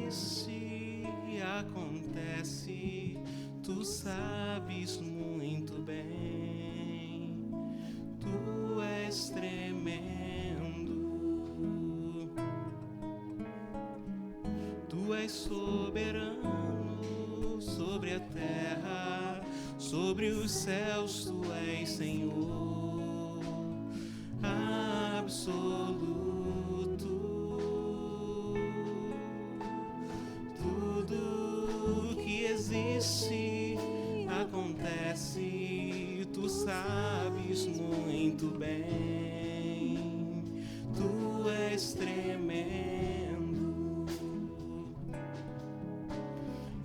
existe e acontece, tu sabes muito bem. Tu és tremendo, tu és soberano sobre a terra, sobre os céus, tu és Senhor absoluto. Tudo que existe acontece, tu sabes muito bem. Tu és tremendo,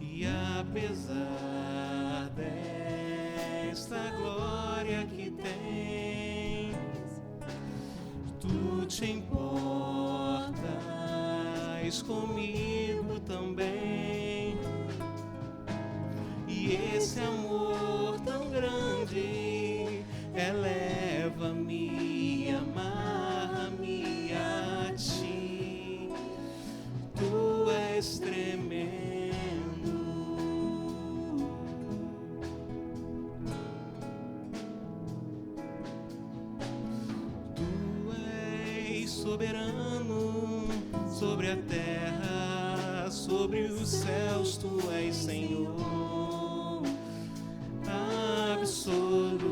e apesar desta glória que tens, tu te importas comigo também. E esse amor tão grande eleva-me, amarra-me a ti. Tu és tremendo, tu és soberano sobre a terra, sobre os céus, tu és Senhor absoluto.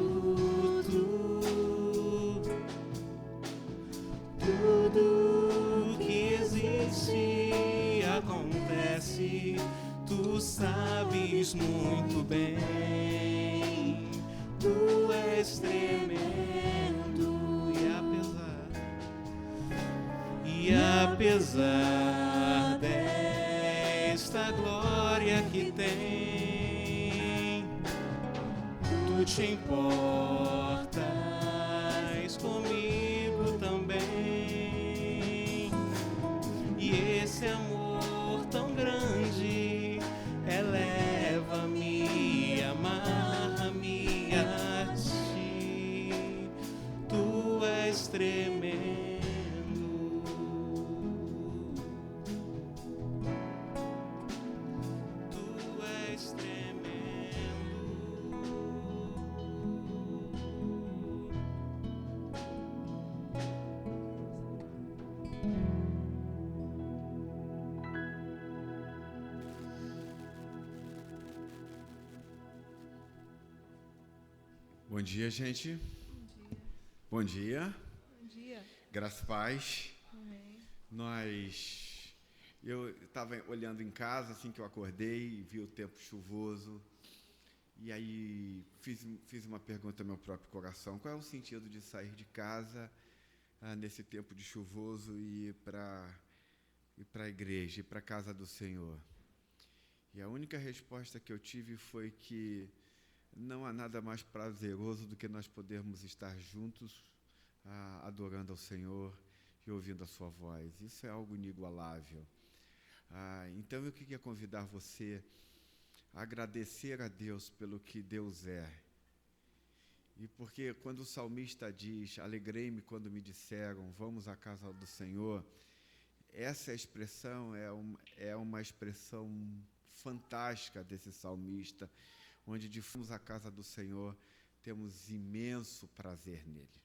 Tudo que existe acontece, tu sabes muito bem. Tu és tremendo, e apesar desta glória que tem, tu te importas comigo também. E esse amor tão grande eleva-me, amarra-me a ti. Tu és tremendo, tu és tremendo. Bom dia, gente. Bom dia. Bom dia. Graças e paz. Amém. Eu estava olhando em casa, assim que eu acordei, vi o tempo chuvoso, e aí fiz uma pergunta ao meu próprio coração: qual é o sentido de sair de casa nesse tempo de chuvoso e ir para a igreja, ir para a casa do Senhor? E a única resposta que eu tive foi que não há nada mais prazeroso do que nós podermos estar juntos, adorando ao Senhor e ouvindo a sua voz. Isso é algo inigualável. Então eu queria convidar você a agradecer a Deus pelo que Deus é. E porque quando o salmista diz: alegrei-me quando me disseram, vamos à casa do Senhor, essa expressão é uma expressão fantástica desse salmista, onde de fomos à casa do Senhor, temos imenso prazer nele.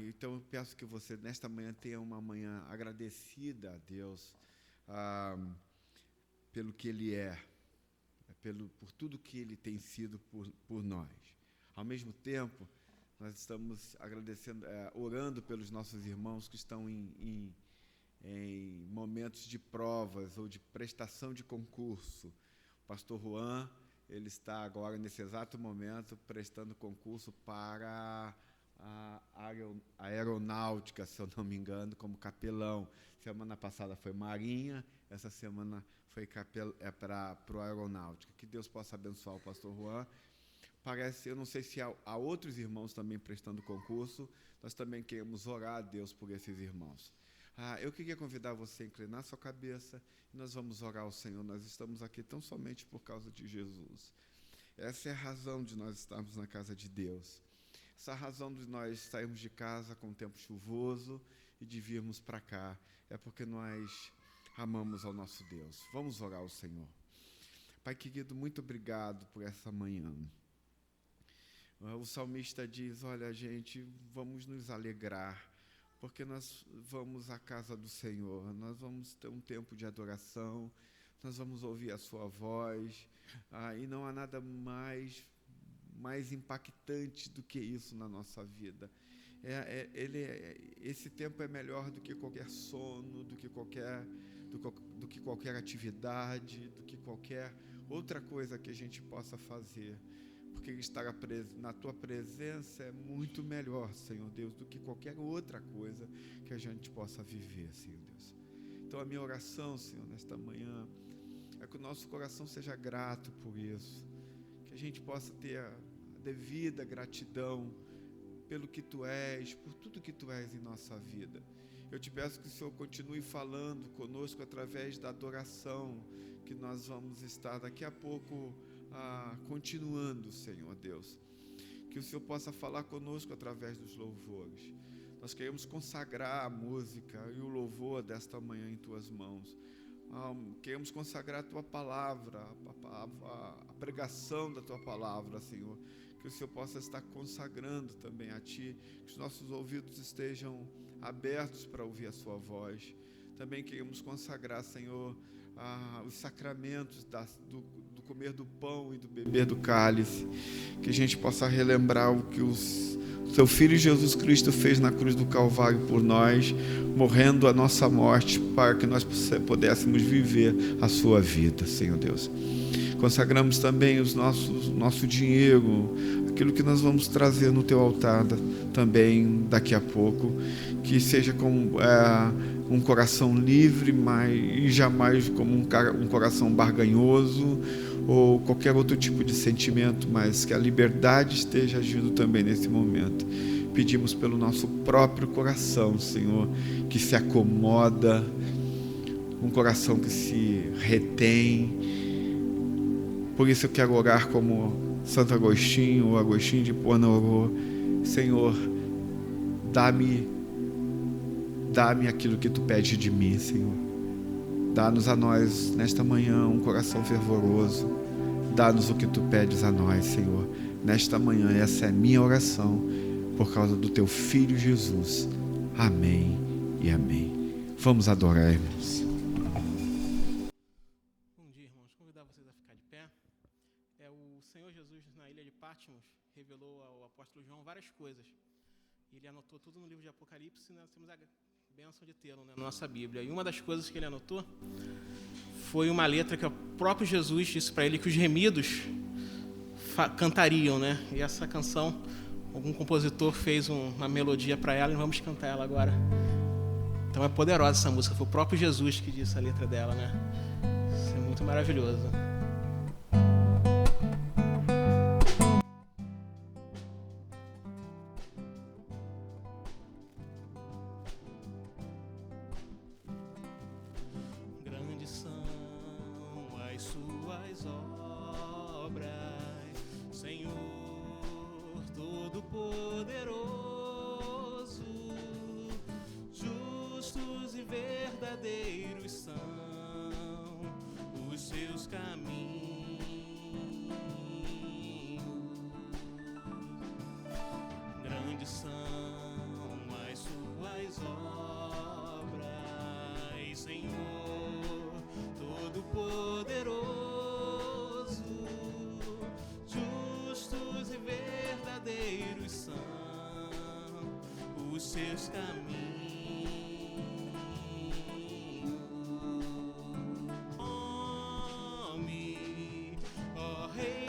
Então eu peço que você, nesta manhã, tenha uma manhã agradecida a Deus pelo que Ele é, por tudo que Ele tem sido por nós. Ao mesmo tempo, nós estamos agradecendo, orando pelos nossos irmãos que estão em momentos de provas ou de prestação de concurso. O pastor Juan, ele está agora, nesse exato momento, prestando concurso para a aeronáutica, se eu não me engano, como capelão. Semana passada foi Marinha, essa semana foi para a aeronáutica. Que Deus possa abençoar o pastor Juan. Eu não sei se há outros irmãos também prestando concurso, nós também queremos orar a Deus por esses irmãos. Eu queria convidar você a inclinar sua cabeça e nós vamos orar ao Senhor. Nós estamos aqui tão somente por causa de Jesus. Essa é a razão de nós estarmos na casa de Deus. Essa razão de nós sairmos de casa com o tempo chuvoso e de virmos para cá é porque nós amamos ao nosso Deus. Vamos orar ao Senhor. Pai querido, muito obrigado por essa manhã. O salmista diz, olha, gente, vamos nos alegrar, porque nós vamos à casa do Senhor, nós vamos ter um tempo de adoração, nós vamos ouvir a sua voz, e não há nada mais impactante do que isso na nossa vida. Esse tempo é melhor do que qualquer sono, do que qualquer atividade, do que qualquer outra coisa que a gente possa fazer, porque estar na tua presença é muito melhor, Senhor Deus, do que qualquer outra coisa que a gente possa viver, Senhor Deus. Então a minha oração, Senhor, nesta manhã, é que o nosso coração seja grato por isso, que a gente possa ter a devida gratidão pelo que Tu és, por tudo que Tu és em nossa vida. Eu te peço que o Senhor continue falando conosco através da adoração, que nós vamos estar daqui a pouco continuando, Senhor Deus. Que o Senhor possa falar conosco através dos louvores. Nós queremos consagrar a música e o louvor desta manhã em Tuas mãos. Queremos consagrar a Tua palavra, a pregação da Tua palavra, Senhor. Que o Senhor possa estar consagrando também a Ti, que os nossos ouvidos estejam abertos para ouvir a Sua voz. Também queremos consagrar, Senhor, os sacramentos do comer do pão e do beber do cálice, que a gente possa relembrar o que o Seu Filho Jesus Cristo fez na cruz do Calvário por nós, morrendo a nossa morte para que nós pudéssemos viver a Sua vida, Senhor Deus. Consagramos também nosso dinheiro, aquilo que nós vamos trazer no Teu altar também daqui a pouco, que seja com um coração livre, e jamais como um coração barganhoso ou qualquer outro tipo de sentimento, mas que a liberdade esteja agindo também nesse momento. Pedimos pelo nosso próprio coração, Senhor, que se acomoda, um coração que se retém. Por isso eu quero orar como Santo Agostinho, ou Agostinho de Hipona orou: Senhor, dá-me aquilo que Tu pede de mim, Senhor. Dá-nos a nós, nesta manhã, um coração fervoroso. Dá-nos o que Tu pedes a nós, Senhor. Nesta manhã, essa é a minha oração, por causa do Teu Filho Jesus. Amém e amém. Vamos adorar, irmãos. Bom dia, irmãos. Convidar vocês a ficar de pé. O Senhor Jesus, na ilha de Patmos, revelou ao apóstolo João várias coisas. Ele anotou tudo no livro de Apocalipse, e nós temos a bênção de tê-lo, na nossa Bíblia. E uma das coisas que ele anotou foi uma letra que o próprio Jesus disse para ele que os remidos cantariam, né? E essa canção, algum compositor fez uma melodia para ela, e vamos cantar ela agora. Então é poderosa essa música, foi o próprio Jesus que disse a letra dela, né? Isso é muito maravilhoso. Seus caminhos, ó Rei,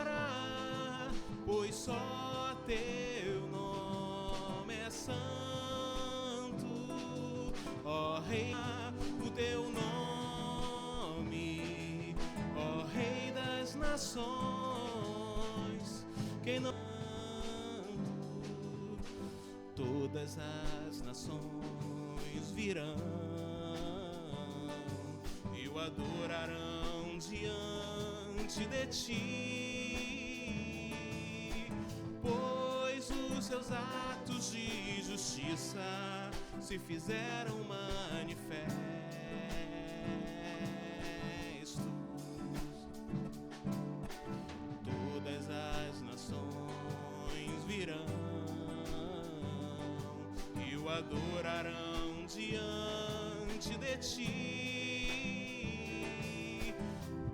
pois só Teu nome é santo, ó Rei, o Teu nome, ó Rei das nações, quem não todas as nações virão e o adorarão diante de Ti, pois os Seus atos de justiça se fizeram manifestos. adorarão diante de ti,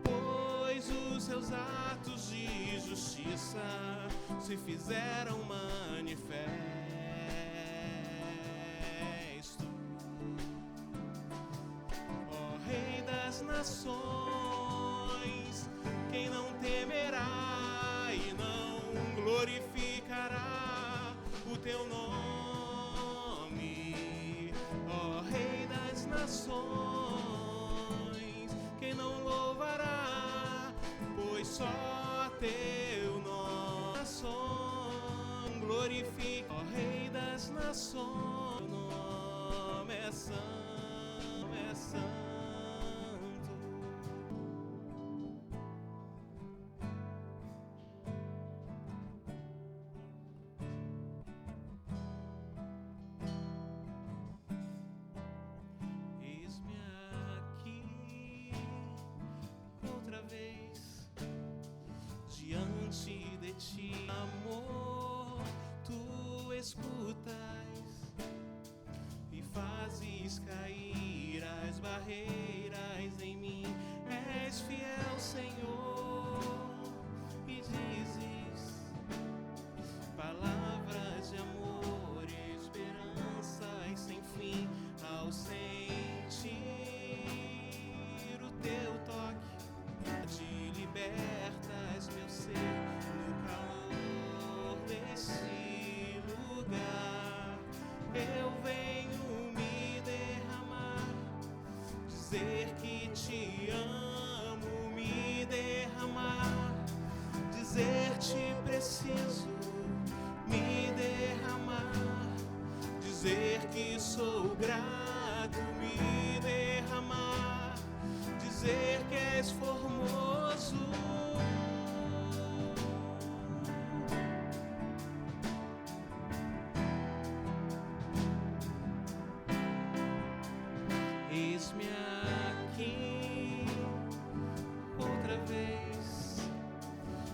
pois os seus atos de justiça se fizeram manifestos. Ó Rei das nações, quem não temerá e não glorificará o teu nome? Ó Rei das nações, quem não louvará, pois só teu nome glorifica. Ó Rei das nações, teu nome é santo, é santo. Eis-me aqui outra vez diante de ti, amor, tu escutas e fazes cair as barreiras em mim. És fiel, Senhor, e dizes palavras de amor e esperança e sem fim. Ao sentir o teu toque, te libertas meu ser no calor desse lugar. Eu venho me derramar, dizer que te amo, me derramar, dizer te preciso, me derramar, dizer que sou grato, me derramar, dizer que és formoso. Eis-me aqui outra vez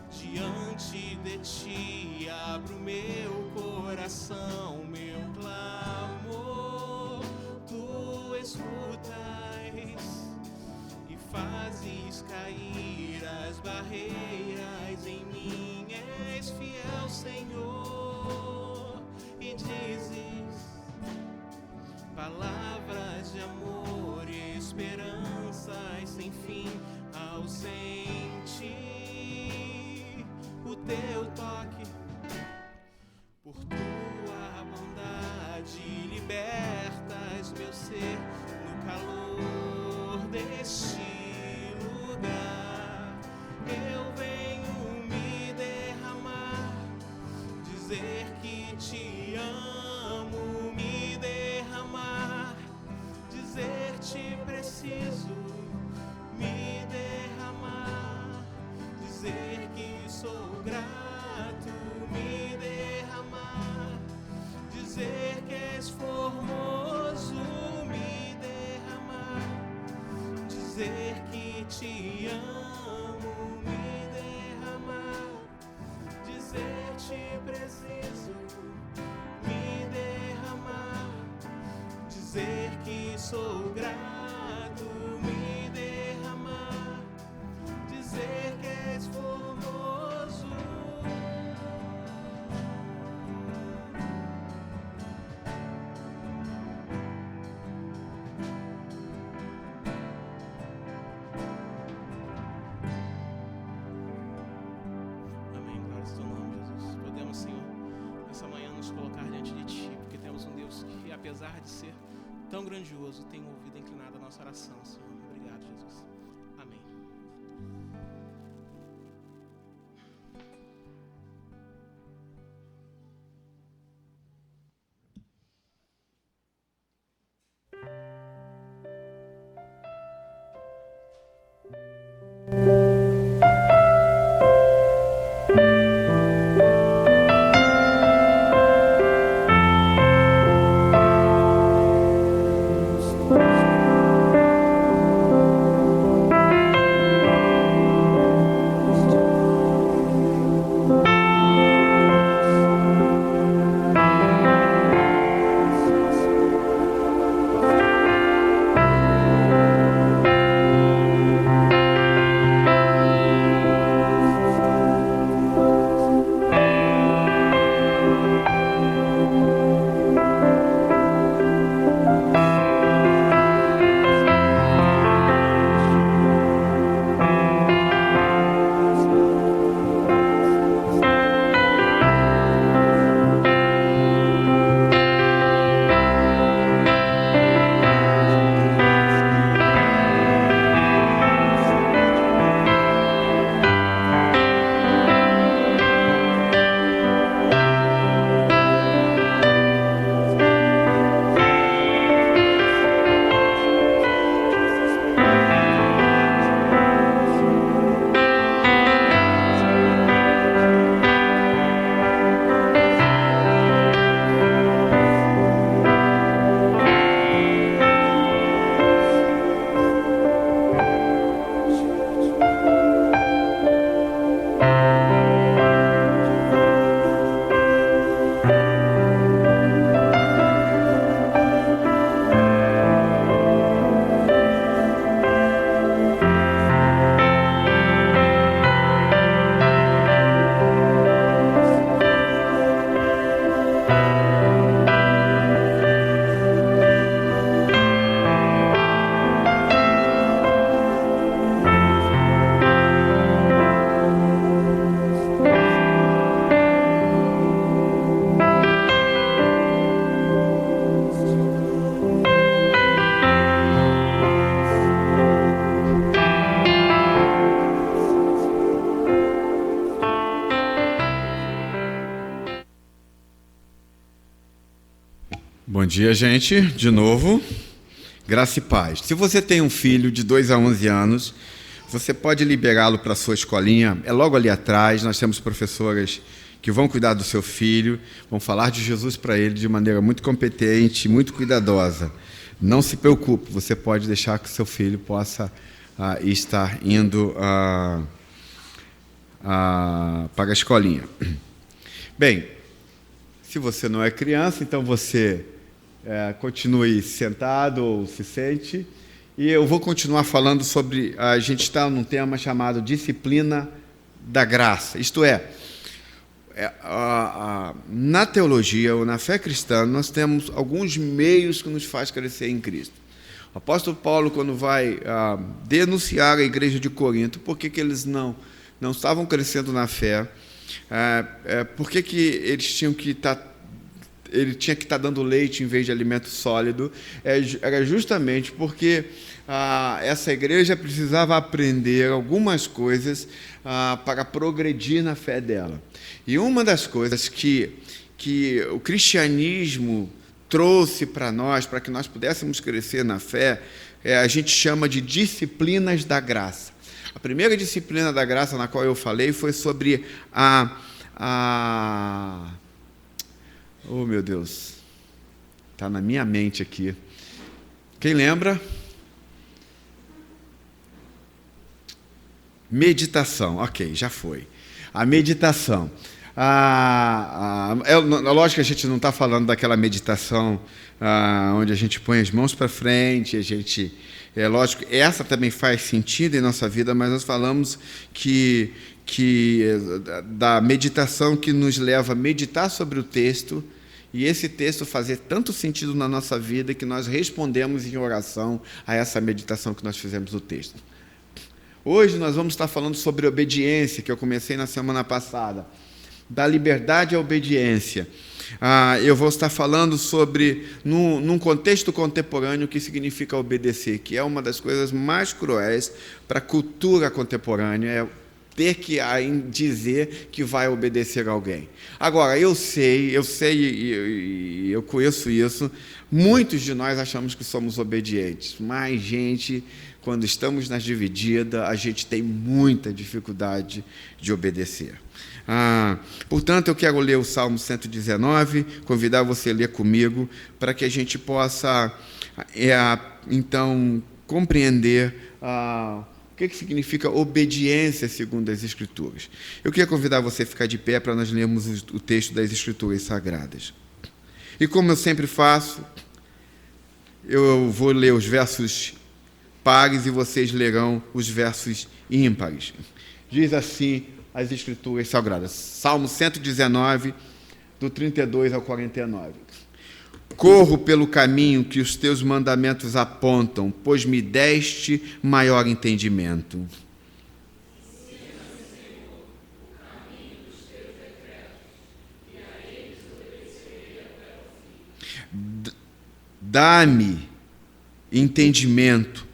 diante de ti, abro meu coração, meu clamor, tu escutas e fazes cair as barreiras em mim. És fiel, Senhor, e dizes palavras de amor e esperanças sem fim. Ao sentir o teu toque, por tua bondade libertas meu ser no calor deste lugar. Eu venho me derramar, dizer que te amo, me derramar, dizer te preciso, me derramar, dizer que sou grato, me derramar, dizer que és formoso, me derramar, dizer que te amo, me derramar, dizer te preciso, me derramar, dizer que sou grato, me derramar, dizer que és formoso. Amém, glória ao teu nome, Jesus. Podemos, Senhor, nessa manhã nos colocar diante de ti, porque temos um Deus que, apesar de ser tão grandioso, tem ouvido inclinado a nossa oração, Senhor. Obrigado, Jesus. Amém. dia, gente. De novo, graça e paz. Se você tem um filho de 2 a 11 anos, você pode liberá-lo para a sua escolinha. É logo ali atrás, nós temos professoras que vão cuidar do seu filho, vão falar de Jesus para ele de maneira muito competente, muito cuidadosa. Não se preocupe, você pode deixar que seu filho possa estar indo para a escolinha. Bem, se você não é criança, então você continue sentado ou se sente. E eu vou continuar falando sobre... A gente está num tema chamado disciplina da graça. Isto é, na teologia ou na fé cristã, nós temos alguns meios que nos faz crescer em Cristo. O apóstolo Paulo, quando vai denunciar a igreja de Corinto, por que eles não estavam crescendo na fé, por que eles tinham que estar... Ele tinha que estar dando leite em vez de alimento sólido, era justamente porque essa igreja precisava aprender algumas coisas para progredir na fé dela. E uma das coisas que o cristianismo trouxe para nós, para que nós pudéssemos crescer na fé, a gente chama de disciplinas da graça. A primeira disciplina da graça na qual eu falei foi sobre oh, meu Deus, está na minha mente aqui. Quem lembra? Meditação, ok, já foi. A meditação. Lógico que a gente não está falando daquela meditação onde a gente põe as mãos para frente, lógico, essa também faz sentido em nossa vida, mas nós falamos da meditação que nos leva a meditar sobre o texto, e esse texto fazer tanto sentido na nossa vida que nós respondemos em oração a essa meditação que nós fizemos do texto. Hoje nós vamos estar falando sobre obediência, que eu comecei na semana passada, da liberdade à obediência. Eu vou estar falando sobre, num contexto contemporâneo, o que significa obedecer, que é uma das coisas mais cruéis para a cultura contemporânea, ter que dizer que vai obedecer a alguém. Agora, eu sei, e eu conheço isso, muitos de nós achamos que somos obedientes, mas, gente, quando estamos nas divididas, a gente tem muita dificuldade de obedecer. Portanto, eu quero ler o Salmo 119, convidar você a ler comigo, para que a gente possa, então, compreender o que significa obediência segundo as Escrituras. Eu queria convidar você a ficar de pé para nós lermos o texto das Escrituras Sagradas. E como eu sempre faço, eu vou ler os versos pares e vocês lerão os versos ímpares. Diz assim as Escrituras Sagradas. Salmo 119, do 32 ao 49. Corro pelo caminho que os teus mandamentos apontam, pois me deste maior entendimento. Dá-me entendimento,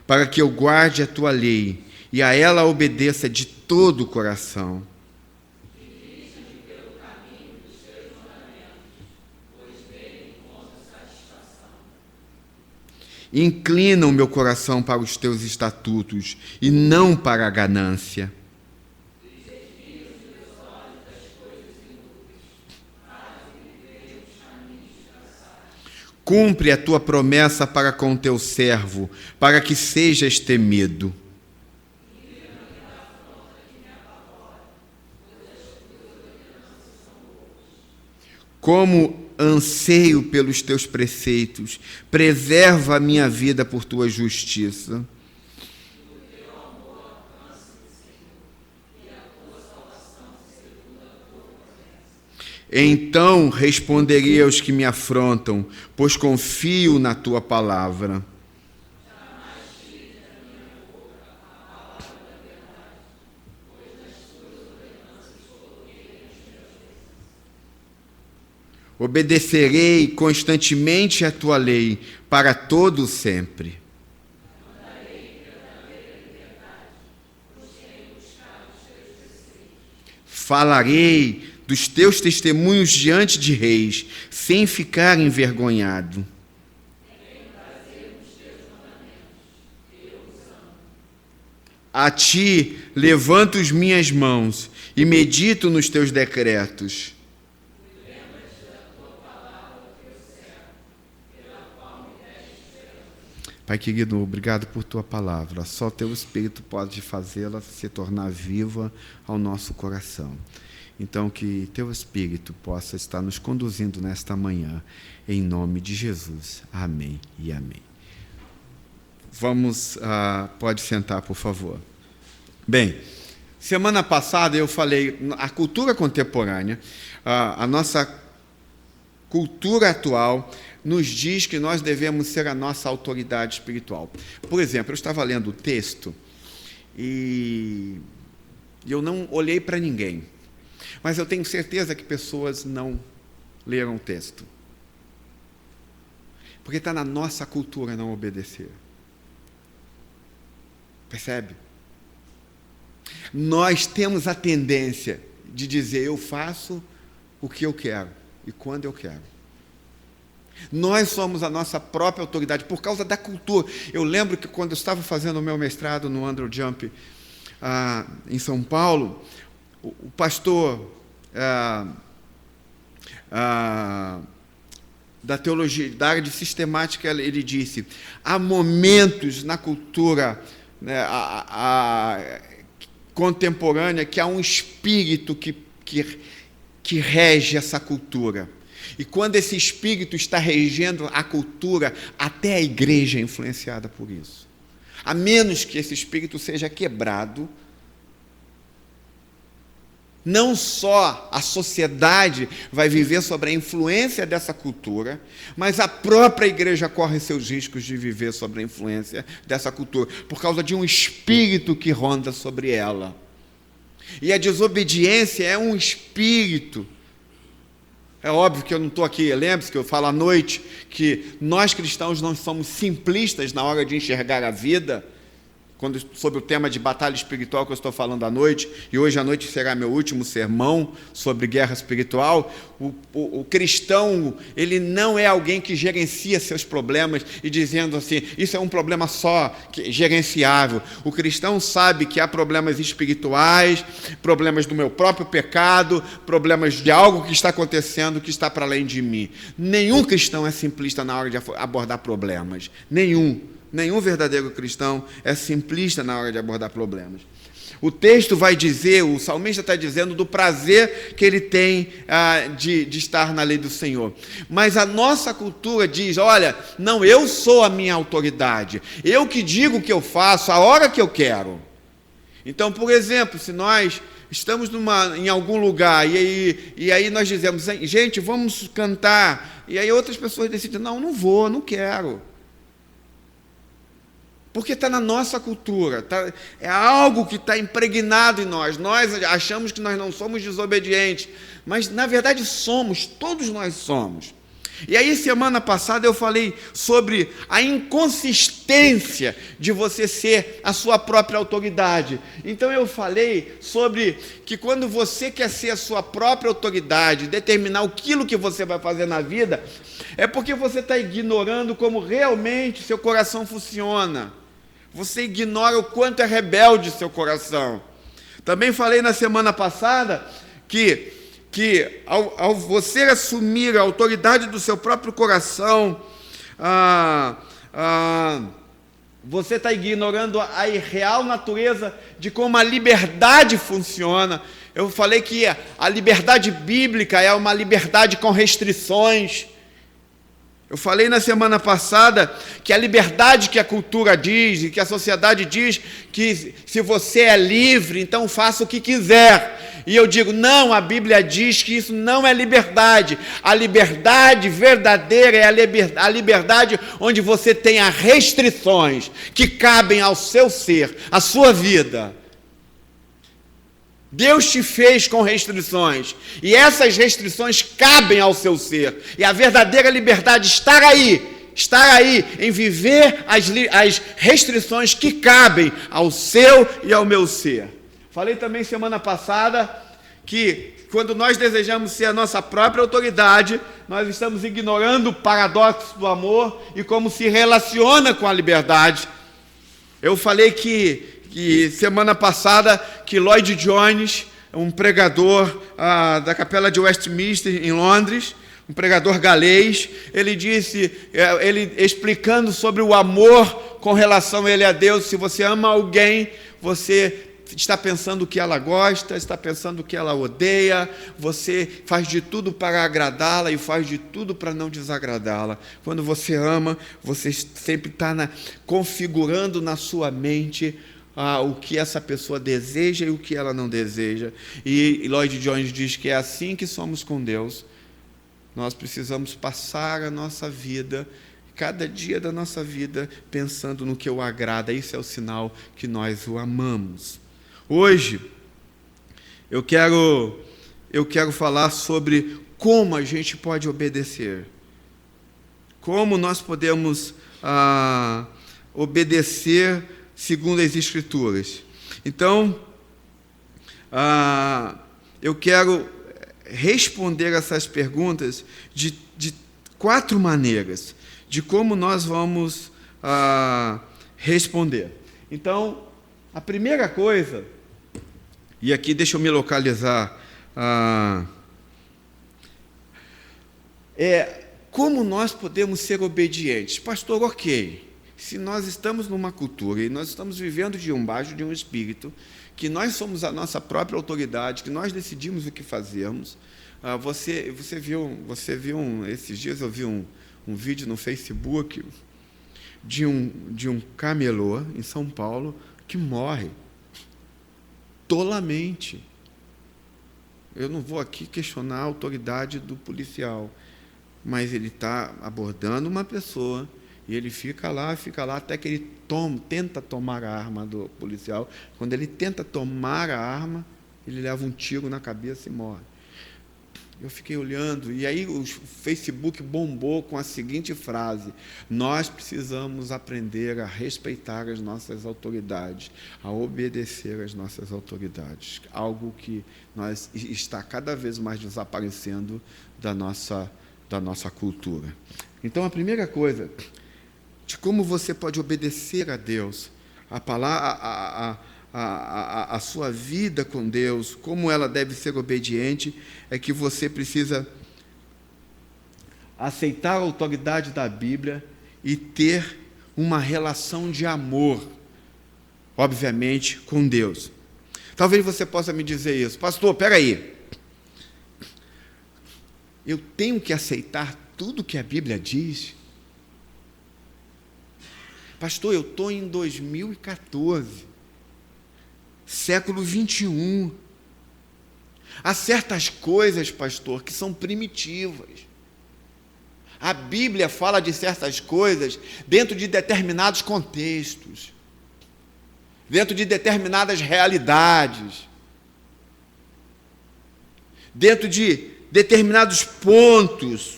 para que eu guarde a tua lei e a ela obedeça de todo o coração. Inclina o meu coração para os teus estatutos e não para a ganância. Cumpre a tua promessa para com teu servo, para que sejas temido. Como anseio pelos teus preceitos, preserva a minha vida por tua justiça. Então responderei aos que me afrontam, pois confio na tua palavra. Obedecerei constantemente a tua lei, para todo sempre. Falarei dos teus testemunhos diante de reis, sem ficar envergonhado. A ti levanto as minhas mãos e medito nos teus decretos. Pai querido, obrigado por tua palavra. Só teu Espírito pode fazê-la se tornar viva ao nosso coração. Então, que teu Espírito possa estar nos conduzindo nesta manhã, em nome de Jesus. Amém e amém. Vamos, pode sentar, por favor. Bem, semana passada eu falei, a cultura contemporânea, a nossa cultura atual, nos diz que nós devemos ser a nossa autoridade espiritual. Por exemplo, eu estava lendo o texto e eu não olhei para ninguém, mas eu tenho certeza que pessoas não leram o texto. Porque está na nossa cultura não obedecer. Percebe? Nós temos a tendência de dizer, eu faço o que eu quero e quando eu quero. Nós somos a nossa própria autoridade, por causa da cultura. Eu lembro que quando eu estava fazendo o meu mestrado no Andrew Jump, em São Paulo, o pastor da teologia, da área de sistemática, ele disse, há momentos na cultura contemporânea que há um espírito que rege essa cultura. E quando esse espírito está regendo a cultura, até a igreja é influenciada por isso. A menos que esse espírito seja quebrado, não só a sociedade vai viver sobre a influência dessa cultura, mas a própria igreja corre seus riscos de viver sobre a influência dessa cultura, por causa de um espírito que ronda sobre ela. E a desobediência é um espírito. É óbvio que eu não estou aqui, lembre-se que eu falo à noite que nós cristãos não somos simplistas na hora de enxergar a vida, sobre o tema de batalha espiritual que eu estou falando à noite, e hoje à noite será meu último sermão sobre guerra espiritual. O cristão, ele não é alguém que gerencia seus problemas e dizendo assim, isso é um problema só, gerenciável. O cristão sabe que há problemas espirituais, problemas do meu próprio pecado, problemas de algo que está acontecendo que está para além de mim. Nenhum cristão é simplista na hora de abordar problemas. Nenhum verdadeiro cristão é simplista na hora de abordar problemas. O texto vai dizer, o salmista está dizendo do prazer que ele tem de estar na lei do Senhor. Mas a nossa cultura diz, olha, não, eu sou a minha autoridade, eu que digo o que eu faço, a hora que eu quero. Então, por exemplo, se nós estamos em algum lugar e aí nós dizemos, gente, vamos cantar, e aí outras pessoas decidem, não vou, não quero. Porque está na nossa cultura, é algo que está impregnado em nós. Nós achamos que nós não somos desobedientes, mas na verdade somos, todos nós somos. E aí semana passada eu falei sobre a inconsistência de você ser a sua própria autoridade. Então eu falei sobre que quando você quer ser a sua própria autoridade, determinar aquilo que você vai fazer na vida, é porque você está ignorando como realmente seu coração funciona. Você ignora o quanto é rebelde seu coração. Também falei na semana passada que ao você assumir a autoridade do seu próprio coração, você está ignorando a real natureza de como a liberdade funciona. Eu falei que a liberdade bíblica é uma liberdade com restrições. Eu falei na semana passada que a liberdade que a cultura diz e que a sociedade diz que se você é livre, então faça o que quiser. E eu digo, não, a Bíblia diz que isso não é liberdade. A liberdade verdadeira é a liberdade onde você tenha restrições que cabem ao seu ser, à sua vida. Deus te fez com restrições, e essas restrições cabem ao seu ser, e a verdadeira liberdade está aí, em viver as restrições que cabem ao seu e ao meu ser. Falei também semana passada que quando nós desejamos ser a nossa própria autoridade, nós estamos ignorando o paradoxo do amor e como se relaciona com a liberdade. Eu falei que semana passada que Lloyd Jones, um pregador da Capela de Westminster em Londres, um pregador galês, ele disse, ele explicando sobre o amor com relação a ele a Deus, se você ama alguém, você está pensando o que ela gosta, está pensando o que ela odeia, você faz de tudo para agradá-la e faz de tudo para não desagradá-la. Quando você ama, você sempre está configurando na sua mente o que essa pessoa deseja e o que ela não deseja. E Lloyd Jones diz que é assim que somos com Deus. Nós precisamos passar a nossa vida, cada dia da nossa vida, pensando no que o agrada. Isso é o sinal que nós o amamos. Hoje, eu quero falar sobre como a gente pode obedecer. Como nós podemos obedecer segundo as Escrituras. Então, eu quero responder essas perguntas de 4 maneiras, de como nós vamos responder. Então, a primeira coisa, e aqui deixa eu me localizar, é como nós podemos ser obedientes. Pastor, ok, se nós estamos numa cultura e nós estamos vivendo debaixo de um espírito, que nós somos a nossa própria autoridade, que nós decidimos o que fazermos. Você viu esses dias eu vi um vídeo no Facebook de um camelô em São Paulo que morre tolamente. Eu não vou aqui questionar a autoridade do policial, mas ele está abordando uma pessoa e ele fica lá até que ele tenta tomar a arma do policial. Quando ele tenta tomar a arma, ele leva um tiro na cabeça e morre. Eu fiquei olhando, e aí o Facebook bombou com a seguinte frase: nós precisamos aprender a respeitar as nossas autoridades, a obedecer às nossas autoridades. Algo que está cada vez mais desaparecendo da nossa cultura. Então, a primeira coisa, de como você pode obedecer a Deus, a sua vida com Deus, como ela deve ser obediente, é que você precisa aceitar a autoridade da Bíblia e ter uma relação de amor, obviamente, com Deus. Talvez você possa me dizer isso: pastor, espera aí, eu tenho que aceitar tudo que a Bíblia diz? Pastor, eu estou em 2014, século 21. Há certas coisas, pastor, que são primitivas. A Bíblia fala de certas coisas dentro de determinados contextos, dentro de determinadas realidades, dentro de determinados pontos.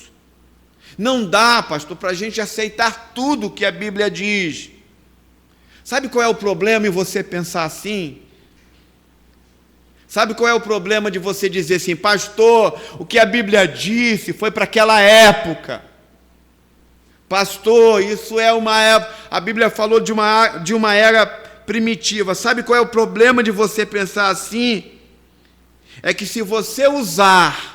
Não dá, pastor, para a gente aceitar tudo que a Bíblia diz. Sabe qual é o problema em você pensar assim? Sabe qual é o problema de você dizer assim: pastor, o que a Bíblia disse foi para aquela época. Pastor, isso é uma época. A Bíblia falou de uma era primitiva. Sabe qual é o problema de você pensar assim? É que se você usar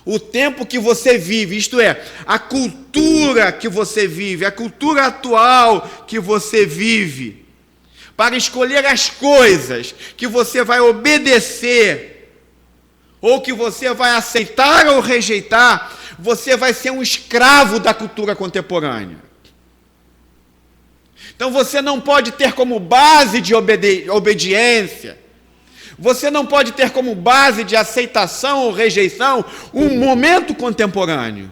o tempo que você vive, isto é, a cultura que você vive, a cultura atual que você vive, para escolher as coisas que você vai obedecer, ou que você vai aceitar ou rejeitar, você vai ser um escravo da cultura contemporânea. Então você não pode ter como base de obediência, você não pode ter como base de aceitação ou rejeição um momento contemporâneo,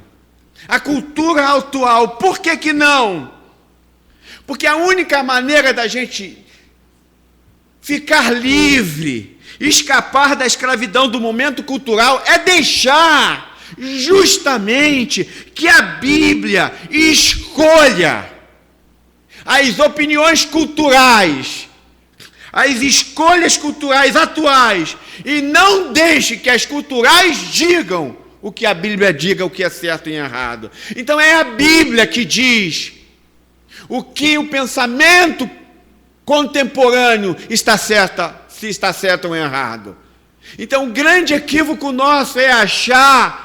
a cultura atual. Por que não? Porque a única maneira da gente ficar livre, escapar da escravidão do momento cultural, é deixar justamente que a Bíblia escolha as opiniões culturais, as escolhas culturais atuais e não deixe que as culturais digam o que a Bíblia diga, o que é certo e errado. Então é a Bíblia que diz o que o pensamento contemporâneo está certo, se está certo ou errado. Então o grande equívoco nosso é achar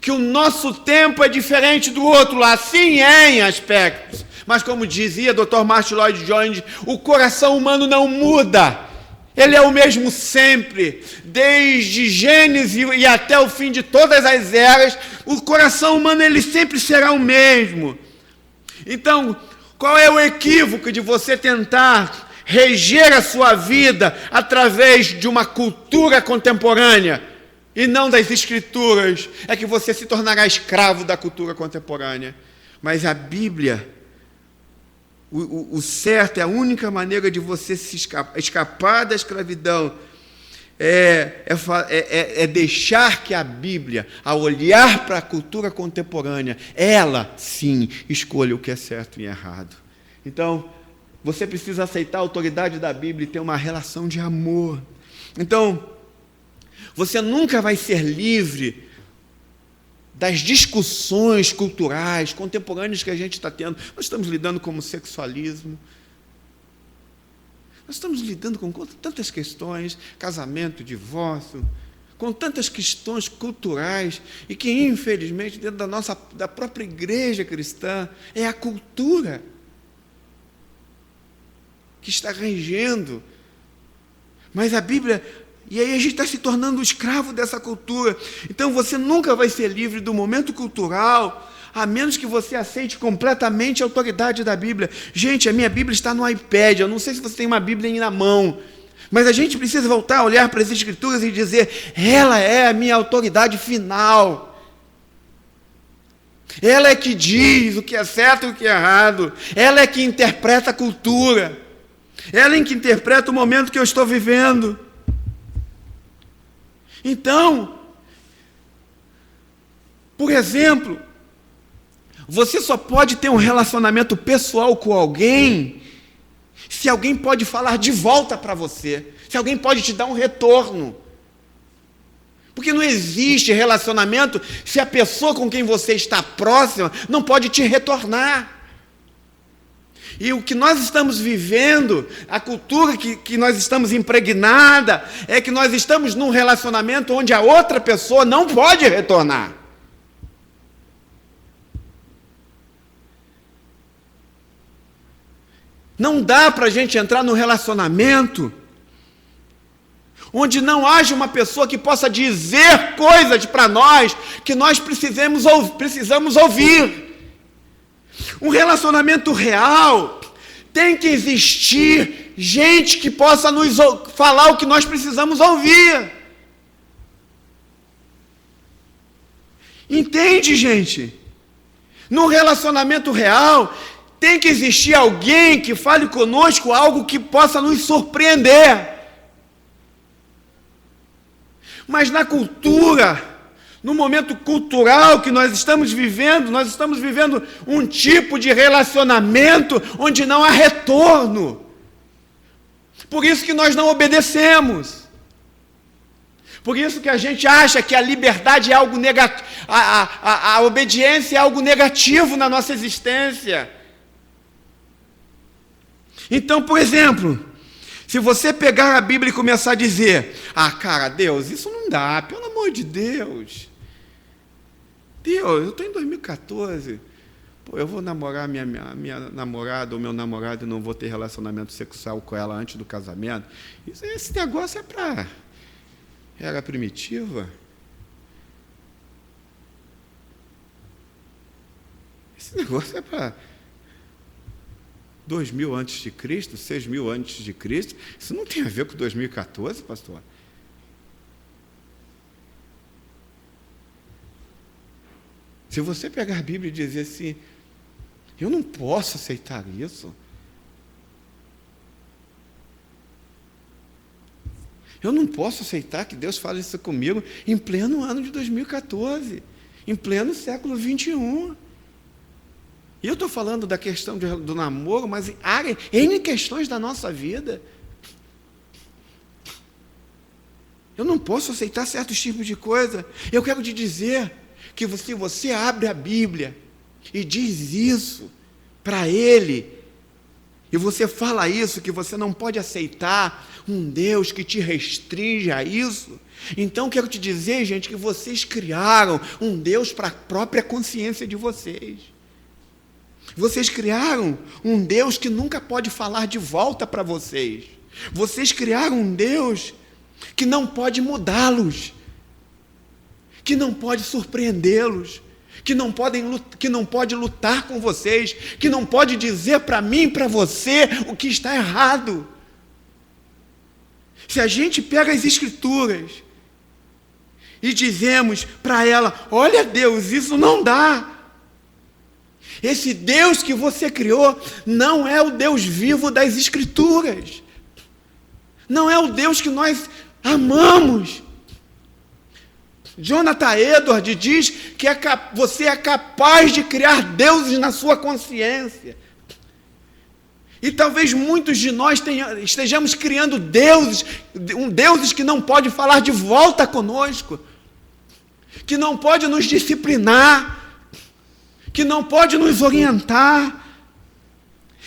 que o nosso tempo é diferente do outro, assim é em aspectos. Mas como dizia Dr. Martin Lloyd Jones, o coração humano não muda. Ele é o mesmo sempre, desde Gênesis e até o fim de todas as eras, o coração humano ele sempre será o mesmo. Então, qual é o equívoco de você tentar reger a sua vida através de uma cultura contemporânea e não das escrituras? É que você se tornará escravo da cultura contemporânea. Mas a Bíblia, o certo, é a única maneira de você se escapar da escravidão, é deixar que a Bíblia, ao olhar para a cultura contemporânea, ela, sim, escolha o que é certo e errado. Então, você precisa aceitar a autoridade da Bíblia e ter uma relação de amor. Então, você nunca vai ser livre das discussões culturais, contemporâneas que a gente está tendo. Nós estamos lidando com o sexualismo, nós estamos lidando com tantas questões, casamento, divórcio, com tantas questões culturais, e que, infelizmente, dentro da própria igreja cristã, é a cultura que está regendo. Mas a Bíblia... E aí a gente está se tornando escravo dessa cultura. Então você nunca vai ser livre do momento cultural, a menos que você aceite completamente a autoridade da Bíblia. Gente, a minha Bíblia está no iPad, eu não sei se você tem uma Bíblia aí na mão, mas a gente precisa voltar a olhar para as Escrituras e dizer, ela é a minha autoridade final. Ela é que diz o que é certo e o que é errado. Ela é que interpreta a cultura. Ela é que interpreta o momento que eu estou vivendo. Então, por exemplo, você só pode ter um relacionamento pessoal com alguém se alguém pode falar de volta para você, se alguém pode te dar um retorno. Porque não existe relacionamento se a pessoa com quem você está próxima não pode te retornar. E o que nós estamos vivendo, a cultura que nós estamos impregnada, é que nós estamos num relacionamento onde a outra pessoa não pode retornar. Não dá para a gente entrar num relacionamento onde não haja uma pessoa que possa dizer coisas para nós que nós precisamos ouvir. Um relacionamento real tem que existir gente que possa nos falar o que nós precisamos ouvir. Entende, gente? Num relacionamento real tem que existir alguém que fale conosco algo que possa nos surpreender. Mas na cultura, no momento cultural que nós estamos vivendo um tipo de relacionamento onde não há retorno. Por isso que nós não obedecemos. Por isso que a gente acha que a liberdade é algo negativo, a obediência é algo negativo na nossa existência. Então, por exemplo, se você pegar a Bíblia e começar a dizer, cara, Deus, isso não dá, pelo amor de Deus. Deus, eu estou em 2014, eu vou namorar minha namorada ou meu namorado e não vou ter relacionamento sexual com ela antes do casamento. Esse negócio é para era primitiva. Esse negócio é para 2000 antes de Cristo, 6000 antes de Cristo. Isso não tem a ver com 2014, pastor. Se você pegar a Bíblia e dizer assim, eu não posso aceitar isso. Eu não posso aceitar que Deus fale isso comigo em pleno ano de 2014, em pleno século 21. E eu estou falando da questão do namoro, mas há N questões da nossa vida. Eu não posso aceitar certos tipos de coisa. Eu quero te dizer que se você abre a Bíblia e diz isso para Ele, e você fala isso, que você não pode aceitar um Deus que te restringe a isso, então quero te dizer, gente, que vocês criaram um Deus para a própria consciência de vocês. Vocês criaram um Deus que nunca pode falar de volta para vocês. Vocês criaram um Deus que não pode mudá-los, que não pode surpreendê-los, que não pode lutar com vocês, que não pode dizer para mim e para você o que está errado. Se a gente pega as Escrituras e dizemos para ela, olha Deus, isso não dá. Esse Deus que você criou não é o Deus vivo das Escrituras. Não é o Deus que nós amamos. Jonathan Edwards diz que você é capaz de criar deuses na sua consciência. E talvez muitos de nós estejamos criando deuses que não podem falar de volta conosco, que não pode nos disciplinar, que não pode nos orientar.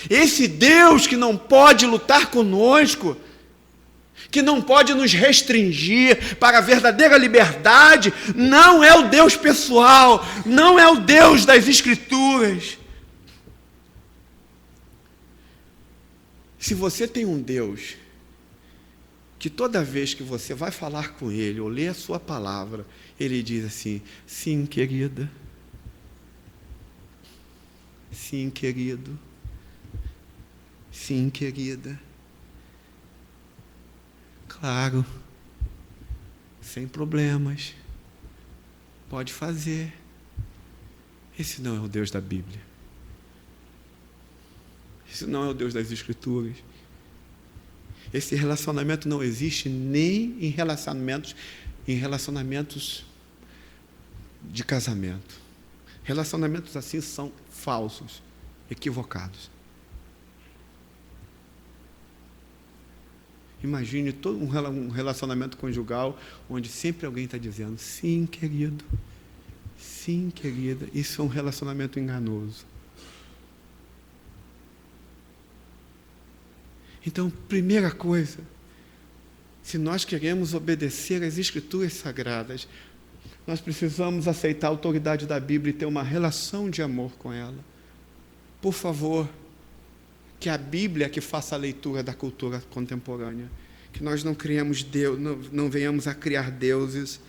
Esse Deus que não pode lutar conosco, que não pode nos restringir para a verdadeira liberdade, não é o Deus pessoal, não é o Deus das Escrituras. Se você tem um Deus que toda vez que você vai falar com Ele ou ler a sua palavra, Ele diz assim, sim, querida, sim, querido, sim, querida, claro, sem problemas, pode fazer. Esse não é o Deus da Bíblia. Esse não é o Deus das Escrituras. Esse relacionamento não existe nem em relacionamentos de casamento. Relacionamentos assim são falsos, equivocados. Imagine todo um relacionamento conjugal onde sempre alguém está dizendo, sim, querido, sim, querida. Isso é um relacionamento enganoso. Então, primeira coisa, se nós queremos obedecer às Escrituras Sagradas, nós precisamos aceitar a autoridade da Bíblia e ter uma relação de amor com ela. Por favor, que a Bíblia que faça a leitura da cultura contemporânea, que nós não criemos Deus, não venhamos a criar deuses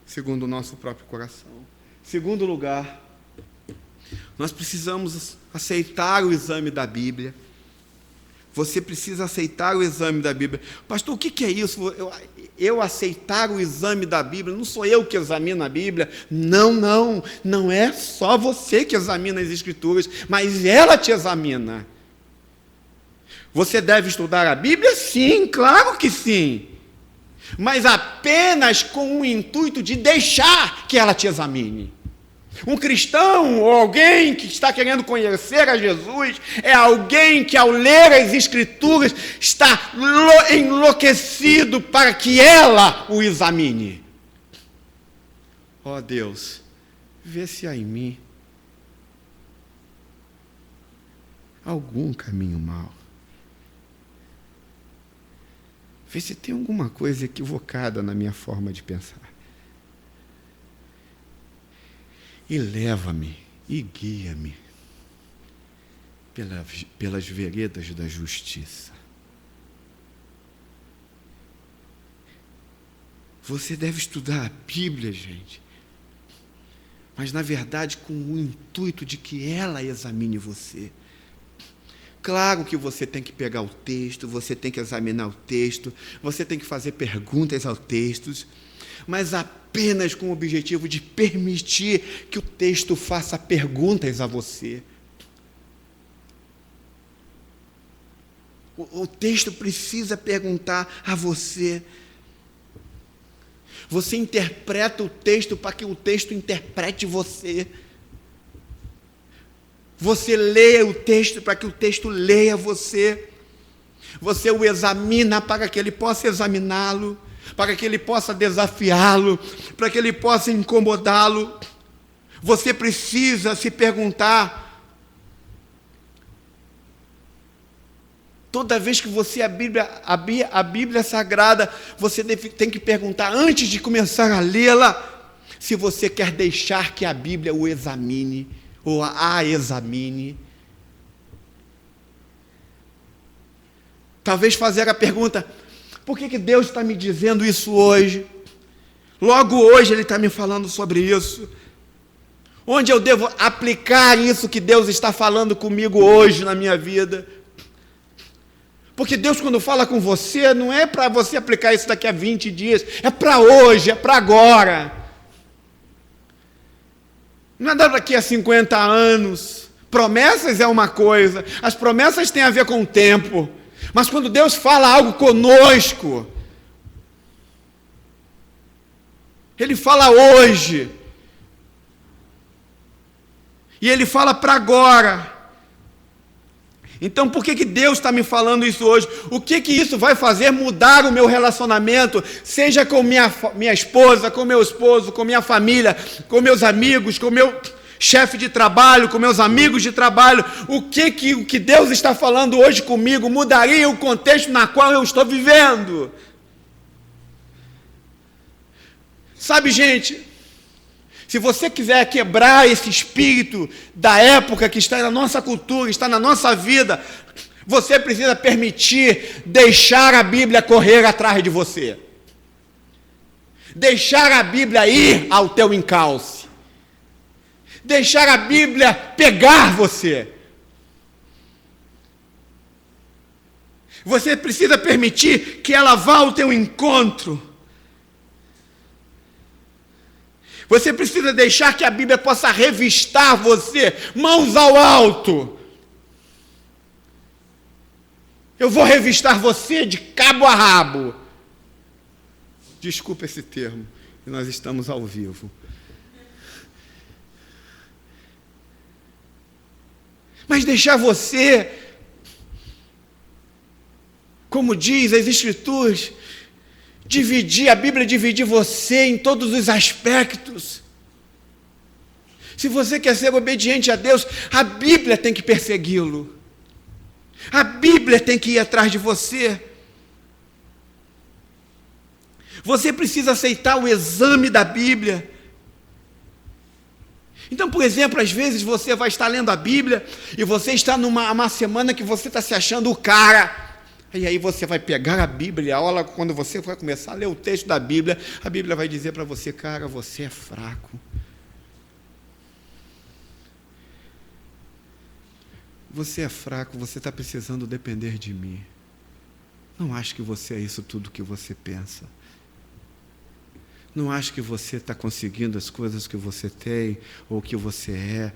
segundo o nosso próprio coração. Segundo lugar, nós precisamos aceitar o exame da Bíblia. Você precisa aceitar o exame da Bíblia. Pastor, o que é isso? Eu aceitar o exame da Bíblia? Não sou eu que examino a Bíblia. Não é só você que examina as Escrituras, mas ela te examina. Você deve estudar a Bíblia? Sim, claro que sim. Mas apenas com o intuito de deixar que ela te examine. Um cristão ou alguém que está querendo conhecer a Jesus é alguém que, ao ler as Escrituras, está enlouquecido para que ela o examine. Ó Deus, vê se há em mim algum caminho mau. Vê se tem alguma coisa equivocada na minha forma de pensar. E leva-me e guia-me pelas veredas da justiça. Você deve estudar a Bíblia, gente, mas, na verdade, com o intuito de que ela examine você. Claro que você tem que pegar o texto, você tem que examinar o texto, você tem que fazer perguntas ao texto, mas apenas com o objetivo de permitir que o texto faça perguntas a você. O texto precisa perguntar a você. Você interpreta o texto para que o texto interprete você. Você lê o texto para que o texto leia você. Você o examina para que ele possa examiná-lo. para que ele possa desafiá-lo, para que ele possa incomodá-lo. Você precisa se perguntar, toda vez que você a Bíblia Sagrada, você tem que perguntar, antes de começar a lê-la, se você quer deixar que a Bíblia o examine, ou a examine. Talvez fazer a pergunta, por que Deus está me dizendo isso hoje? Logo hoje Ele está me falando sobre isso. Onde eu devo aplicar isso que Deus está falando comigo hoje na minha vida? Porque Deus, quando fala com você, não é para você aplicar isso daqui a 20 dias, é para hoje, é para agora. Não é daqui a 50 anos. Promessas é uma coisa, as promessas têm a ver com o tempo. Mas quando Deus fala algo conosco, Ele fala hoje. E Ele fala para agora. Então, por que Deus está me falando isso hoje? O que isso vai fazer mudar o meu relacionamento, seja com minha esposa, com meu esposo, com minha família, com meus amigos, com meu chefe de trabalho, com meus amigos de trabalho? O que Deus está falando hoje comigo mudaria o contexto na qual eu estou vivendo? Sabe, gente, se você quiser quebrar esse espírito da época que está na nossa cultura, está na nossa vida, você precisa permitir deixar a Bíblia correr atrás de você. Deixar a Bíblia ir ao teu encalce. Deixar a Bíblia pegar você. Você precisa permitir que ela vá ao teu encontro. Você precisa deixar que a Bíblia possa revistar você, mãos ao alto. Eu vou revistar você de cabo a rabo. Desculpa esse termo, nós estamos ao vivo. Mas deixar você, como diz as Escrituras, a Bíblia dividir você em todos os aspectos. Se você quer ser obediente a Deus, a Bíblia tem que persegui-lo. A Bíblia tem que ir atrás de você. Você precisa aceitar o exame da Bíblia. Então, por exemplo, às vezes você vai estar lendo a Bíblia e você está numa semana que você está se achando o cara. E aí você vai pegar a Bíblia, quando você vai começar a ler o texto da Bíblia, a Bíblia vai dizer para você, cara, você é fraco. Você é fraco, você está precisando depender de mim. Não acho que você é isso tudo que você pensa. Não acho que você está conseguindo as coisas que você tem, ou que você é,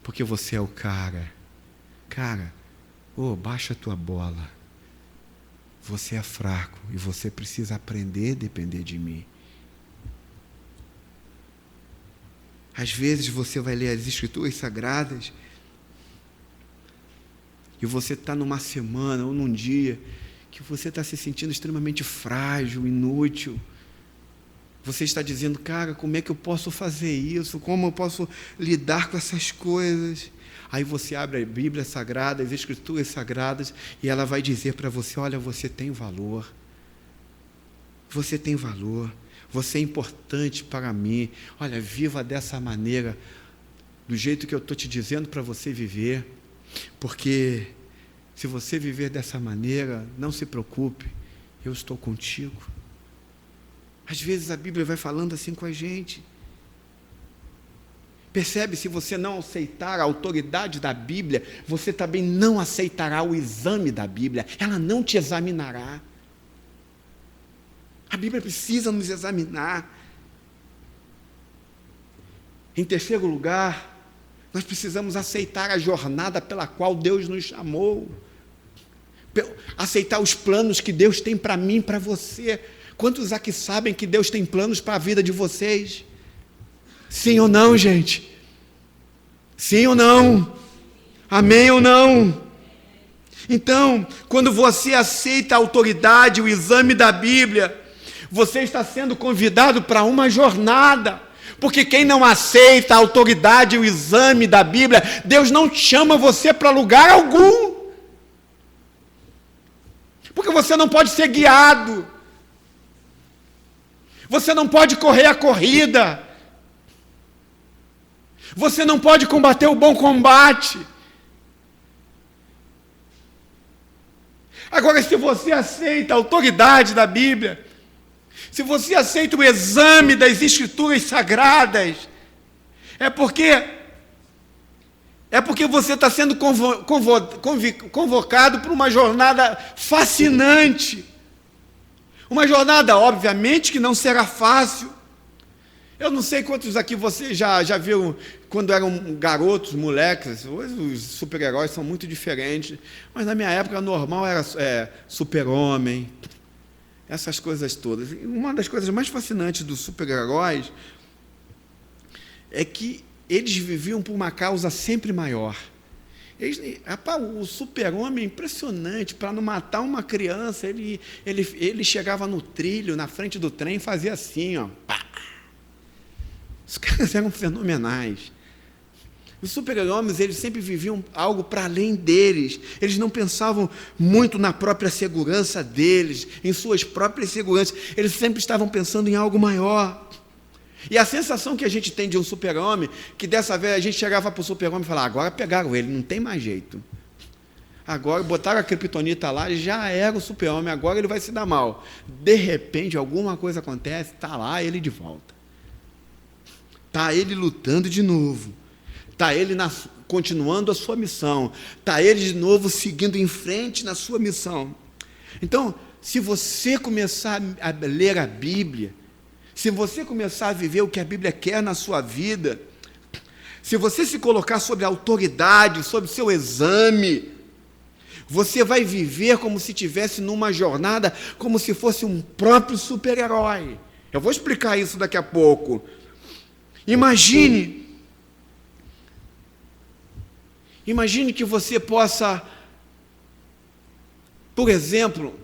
porque você é o cara. Cara, baixa a tua bola. Você é fraco e você precisa aprender a depender de mim. Às vezes você vai ler as Escrituras Sagradas e você está numa semana ou num dia que você está se sentindo extremamente frágil, inútil. Você está dizendo, cara, como é que eu posso fazer isso? Como eu posso lidar com essas coisas? Aí você abre a Bíblia Sagrada, as Escrituras Sagradas, e ela vai dizer para você, olha, você tem valor. Você tem valor. Você é importante para mim. Olha, viva dessa maneira, do jeito que eu estou te dizendo para você viver. Porque se você viver dessa maneira, não se preocupe, eu estou contigo. Às vezes a Bíblia vai falando assim com a gente. Percebe, se você não aceitar a autoridade da Bíblia, você também não aceitará o exame da Bíblia. Ela não te examinará. A Bíblia precisa nos examinar. Em terceiro lugar, nós precisamos aceitar a jornada pela qual Deus nos chamou. Aceitar os planos que Deus tem para mim e para você. Quantos aqui sabem que Deus tem planos para a vida de vocês? Sim ou não, gente? Sim ou não? Amém ou não? Então, quando você aceita a autoridade, o exame da Bíblia, você está sendo convidado para uma jornada. Porque quem não aceita a autoridade e o exame da Bíblia, Deus não chama você para lugar algum. Porque você não pode ser guiado. Você não pode correr a corrida. Você não pode combater o bom combate. Agora, se você aceita a autoridade da Bíblia, se você aceita o exame das Escrituras Sagradas, é porque você está sendo convocado para uma jornada fascinante. Uma jornada, obviamente, que não será fácil. Eu não sei quantos aqui você já viu quando eram garotos, moleques. Hoje os super-heróis são muito diferentes. Mas na minha época, normal era super-homem, essas coisas todas. E uma das coisas mais fascinantes dos super-heróis é que eles viviam por uma causa sempre maior. O super-homem é impressionante. Para não matar uma criança, ele chegava no trilho, na frente do trem, e fazia assim, ó. Pá. Os caras eram fenomenais. Os super-homens, eles sempre viviam algo para além deles. Eles não pensavam muito na própria segurança deles, em suas próprias seguranças. Eles sempre estavam pensando em algo maior. E a sensação que a gente tem de um super-homem, que dessa vez a gente chegava para o super-homem e falava, agora pegaram ele, não tem mais jeito. Agora botaram a criptonita lá, já era o super-homem, agora ele vai se dar mal. De repente, alguma coisa acontece, está lá ele de volta. Está ele lutando de novo. Está ele continuando a sua missão. Está ele de novo seguindo em frente na sua missão. Então, se você começar a ler a Bíblia, se você começar a viver o que a Bíblia quer na sua vida, se você se colocar sob a autoridade, sob o seu exame, você vai viver como se estivesse numa jornada, como se fosse um próprio super-herói. Eu vou explicar isso daqui a pouco. Imagine que você possa, por exemplo,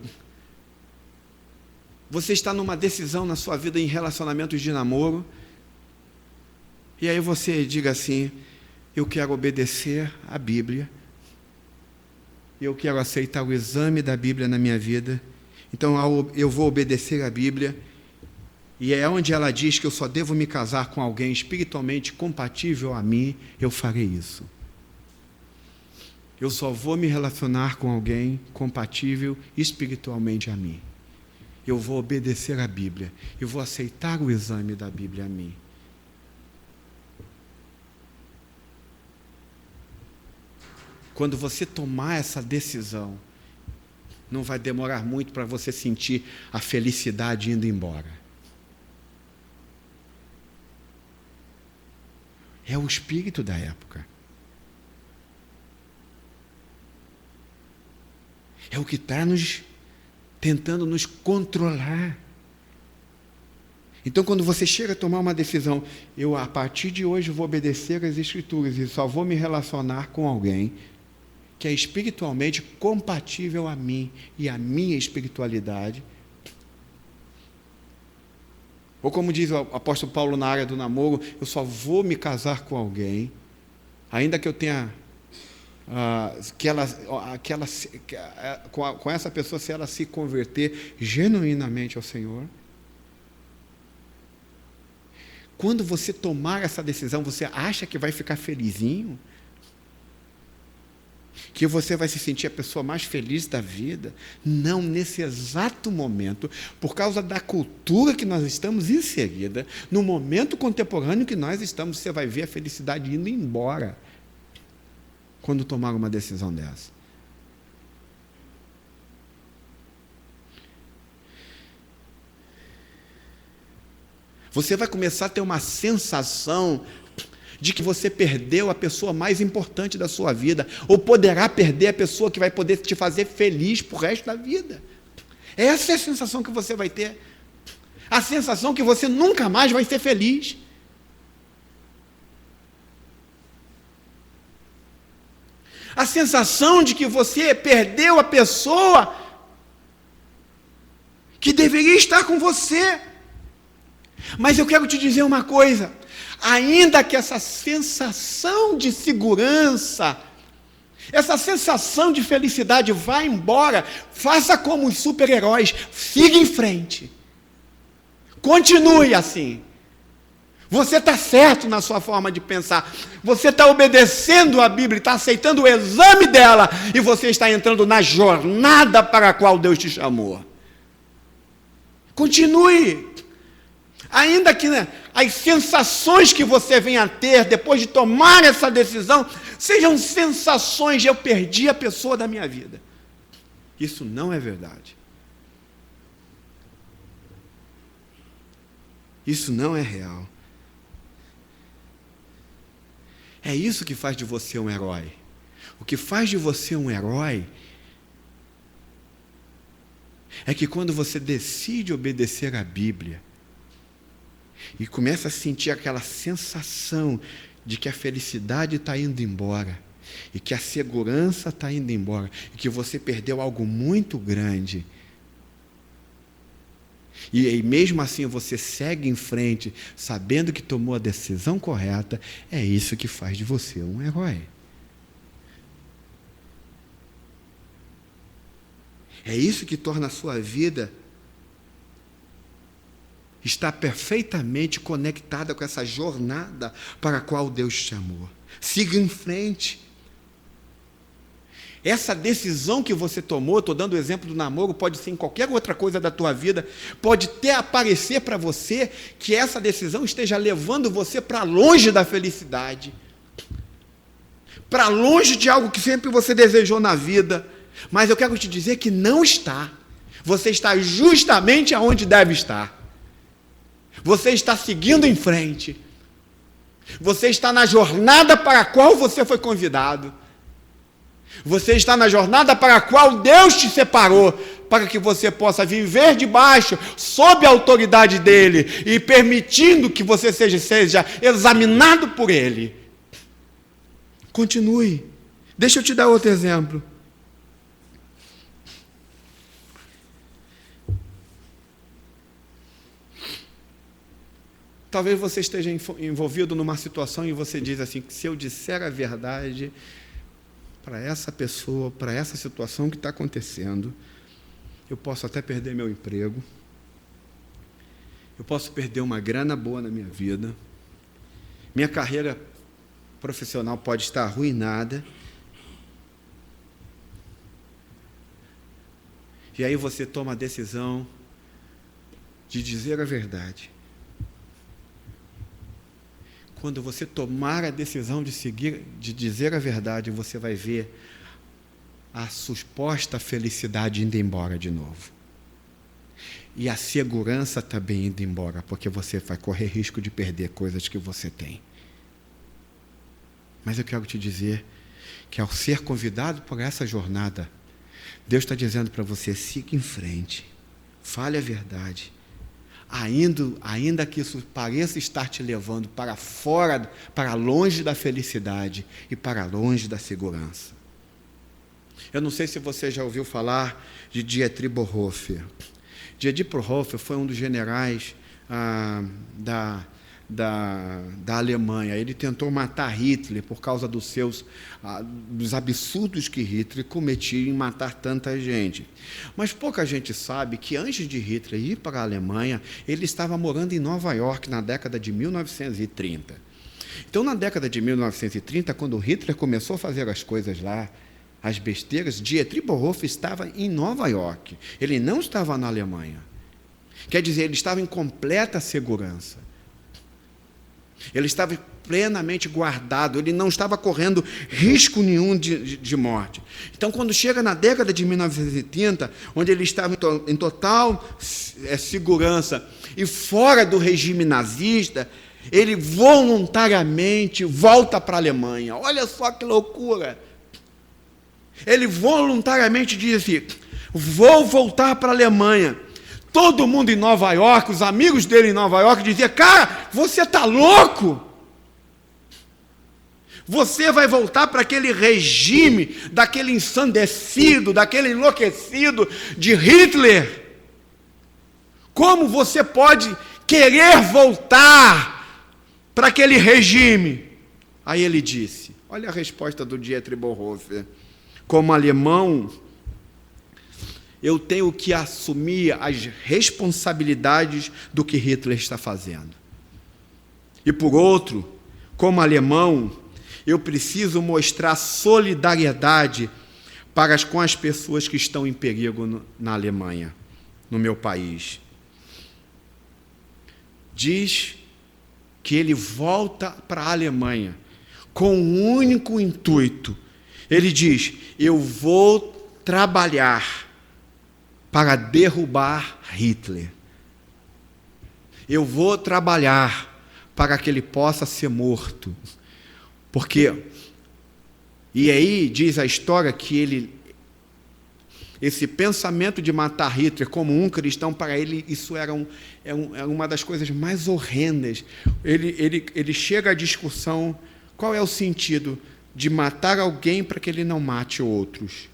você está numa decisão na sua vida em relacionamentos de namoro, e aí você diga assim, eu quero obedecer à Bíblia, eu quero aceitar o exame da Bíblia na minha vida, então eu vou obedecer à Bíblia, e é onde ela diz que eu só devo me casar com alguém espiritualmente compatível a mim, eu farei isso. Eu só vou me relacionar com alguém compatível espiritualmente a mim. Eu vou obedecer à Bíblia. Eu vou aceitar o exame da Bíblia a mim. Quando você tomar essa decisão, não vai demorar muito para você sentir a felicidade indo embora. É o espírito da época. É o que está tentando nos controlar. Então, quando você chega a tomar uma decisão, eu, a partir de hoje, vou obedecer às Escrituras e só vou me relacionar com alguém que é espiritualmente compatível a mim e à minha espiritualidade. Ou como diz o apóstolo Paulo na área do namoro, eu só vou me casar com alguém, ainda que eu tenha, com essa pessoa, se ela se converter genuinamente ao Senhor. Quando você tomar essa decisão, você acha que vai ficar felizinho? Que você vai se sentir a pessoa mais feliz da vida? Não, nesse exato momento, por causa da cultura que nós estamos inserida, no momento contemporâneo que nós estamos, você vai ver a felicidade indo embora quando tomar uma decisão dessa. Você vai começar a ter uma sensação de que você perdeu a pessoa mais importante da sua vida, ou poderá perder a pessoa que vai poder te fazer feliz para o resto da vida. Essa é a sensação que você vai ter. A sensação que você nunca mais vai ser feliz. a sensação de que você perdeu a pessoa que deveria estar com você. Mas eu quero te dizer uma coisa, ainda que essa sensação de segurança, essa sensação de felicidade vá embora, faça como os super-heróis, siga em frente. Continue assim. Você está certo na sua forma de pensar. Você está obedecendo a Bíblia, está aceitando o exame dela, e você está entrando na jornada para a qual Deus te chamou. Continue. Ainda que as sensações que você venha a ter depois de tomar essa decisão sejam sensações de eu perdi a pessoa da minha vida. Isso não é verdade. Isso não é real. É isso que faz de você um herói. O que faz de você um herói é que quando você decide obedecer à Bíblia e começa a sentir aquela sensação de que a felicidade está indo embora, e que a segurança está indo embora, e que você perdeu algo muito grande, e mesmo assim você segue em frente, sabendo que tomou a decisão correta, é isso que faz de você um herói. É isso que torna a sua vida estar perfeitamente conectada com essa jornada para a qual Deus te chamou. Siga em frente. Essa decisão que você tomou, estou dando o exemplo do namoro, pode ser em qualquer outra coisa da tua vida, pode até aparecer para você que essa decisão esteja levando você para longe da felicidade, para longe de algo que sempre você desejou na vida. Mas eu quero te dizer que não está. Você está justamente aonde deve estar. Você está seguindo em frente. Você está na jornada para a qual você foi convidado. Você está na jornada para a qual Deus te separou, para que você possa viver debaixo, sob a autoridade dEle, e permitindo que você seja examinado por Ele. Continue. Deixa eu te dar outro exemplo. Talvez você esteja envolvido numa situação e você diz assim, se eu disser a verdade para essa pessoa, para essa situação que está acontecendo, eu posso até perder meu emprego, eu posso perder uma grana boa na minha vida, minha carreira profissional pode estar arruinada, e aí você toma a decisão de dizer a verdade. Quando você tomar a decisão de dizer a verdade, você vai ver a suposta felicidade indo embora de novo. E a segurança também indo embora, porque você vai correr risco de perder coisas que você tem. Mas eu quero te dizer que ao ser convidado por essa jornada, Deus está dizendo para você, siga em frente, fale a verdade. Ainda que isso pareça estar te levando para fora, para longe da felicidade e para longe da segurança. Eu não sei se você já ouviu falar de Dietrich Bonhoeffer. Dietrich Bonhoeffer foi um dos generais da Alemanha. Ele tentou matar Hitler por causa dos absurdos que Hitler cometia em matar tanta gente. Mas pouca gente sabe que antes de Hitler ir para a Alemanha, ele estava morando em Nova York na década de 1930. Então, na década de 1930, quando Hitler começou a fazer as coisas lá, as besteiras, Dietrich Bonhoeffer estava em Nova York. Ele não estava na Alemanha. Quer dizer, ele estava em completa segurança. Ele estava plenamente guardado, ele não estava correndo risco nenhum de morte. Então, quando chega na década de 1930, onde ele estava em total segurança e fora do regime nazista, ele voluntariamente volta para a Alemanha. Olha só que loucura! Ele voluntariamente diz assim, vou voltar para a Alemanha. Todo mundo em Nova York, os amigos dele em Nova York, diziam, cara, você está louco? Você vai voltar para aquele regime daquele ensandecido, daquele enlouquecido de Hitler. Como você pode querer voltar para aquele regime? Aí ele disse, olha a resposta do Dietrich Bonhoeffer, como alemão, eu tenho que assumir as responsabilidades do que Hitler está fazendo. E por outro, como alemão, eu preciso mostrar solidariedade com as pessoas que estão em perigo na Alemanha, no meu país. Diz que ele volta para a Alemanha com um único intuito. Ele diz, eu vou trabalhar para derrubar Hitler. Eu vou trabalhar para que ele possa ser morto. Porque, e aí diz a história que esse pensamento de matar Hitler como um cristão, para ele isso era uma das coisas mais horrendas. Ele chega à discussão, qual é o sentido de matar alguém para que ele não mate outros?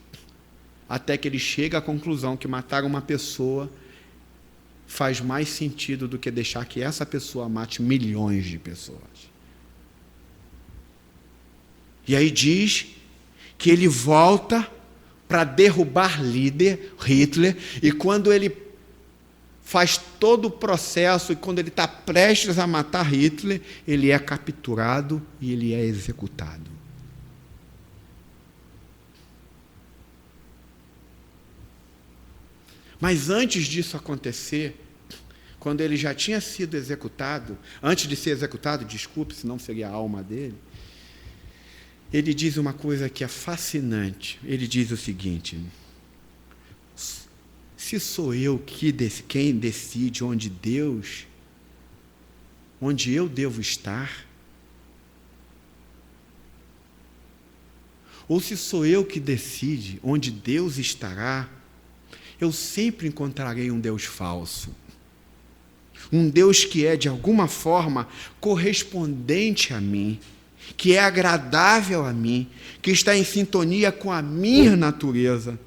Até que ele chega à conclusão que matar uma pessoa faz mais sentido do que deixar que essa pessoa mate milhões de pessoas. E aí diz que ele volta para derrubar Hitler, e quando ele faz todo o processo, e quando ele está prestes a matar Hitler, ele é capturado e ele é executado. Mas antes disso acontecer, quando ele já tinha sido executado, antes de ser executado, desculpe, senão seria a alma dele, ele diz uma coisa que é fascinante. Ele diz o seguinte, se sou eu quem decide onde eu devo estar, ou se sou eu que decide onde Deus estará, eu sempre encontrarei um Deus falso. Um Deus que é, de alguma forma, correspondente a mim, que é agradável a mim, que está em sintonia com a minha natureza.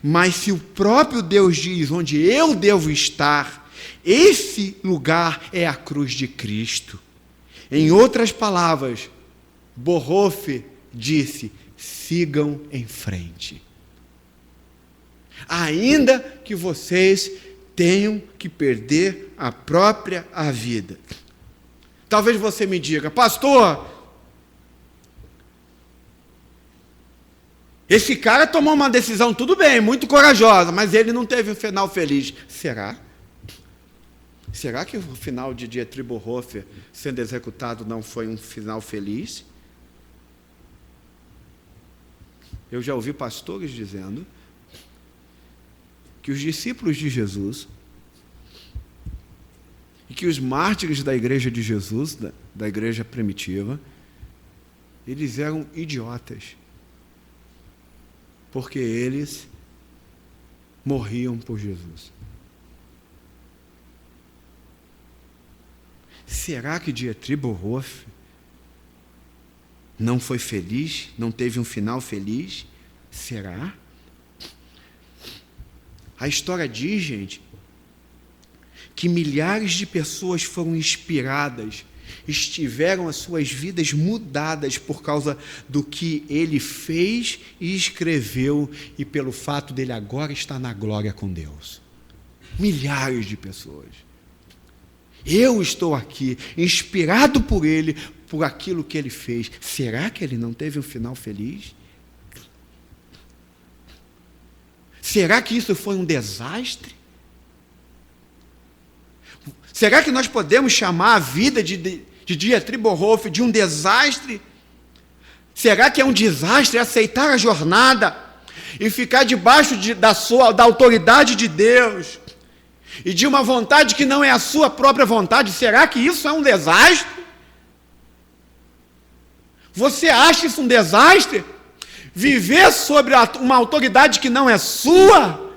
Mas se o próprio Deus diz onde eu devo estar, esse lugar é a cruz de Cristo. Em outras palavras, Bonhoeffer disse, sigam em frente. Ainda que vocês tenham que perder a própria vida. Talvez você me diga, pastor, esse cara tomou uma decisão, tudo bem, muito corajosa, mas ele não teve um final feliz. Será? Será que o final de Dietrich Bonhoeffer sendo executado não foi um final feliz? Eu já ouvi pastores dizendo que os discípulos de Jesus e que os mártires da igreja de Jesus, da igreja primitiva, eles eram idiotas, porque eles morriam por Jesus. Será que Dietrich Bonhoeffer não foi feliz? Não teve um final feliz? Será? A história diz, gente, que milhares de pessoas foram inspiradas, tiveram as suas vidas mudadas por causa do que ele fez e escreveu e pelo fato dele agora estar na glória com Deus. Milhares de pessoas. Eu estou aqui, inspirado por ele, por aquilo que ele fez. Será que ele não teve um final feliz? Será que isso foi um desastre? Será que nós podemos chamar a vida de Dietrich Bonhoeffer de um desastre? Será que é um desastre aceitar a jornada e ficar debaixo da autoridade de Deus e de uma vontade que não é a sua própria vontade? Será que isso é um desastre? Você acha isso um desastre? Viver sobre uma autoridade que não é sua,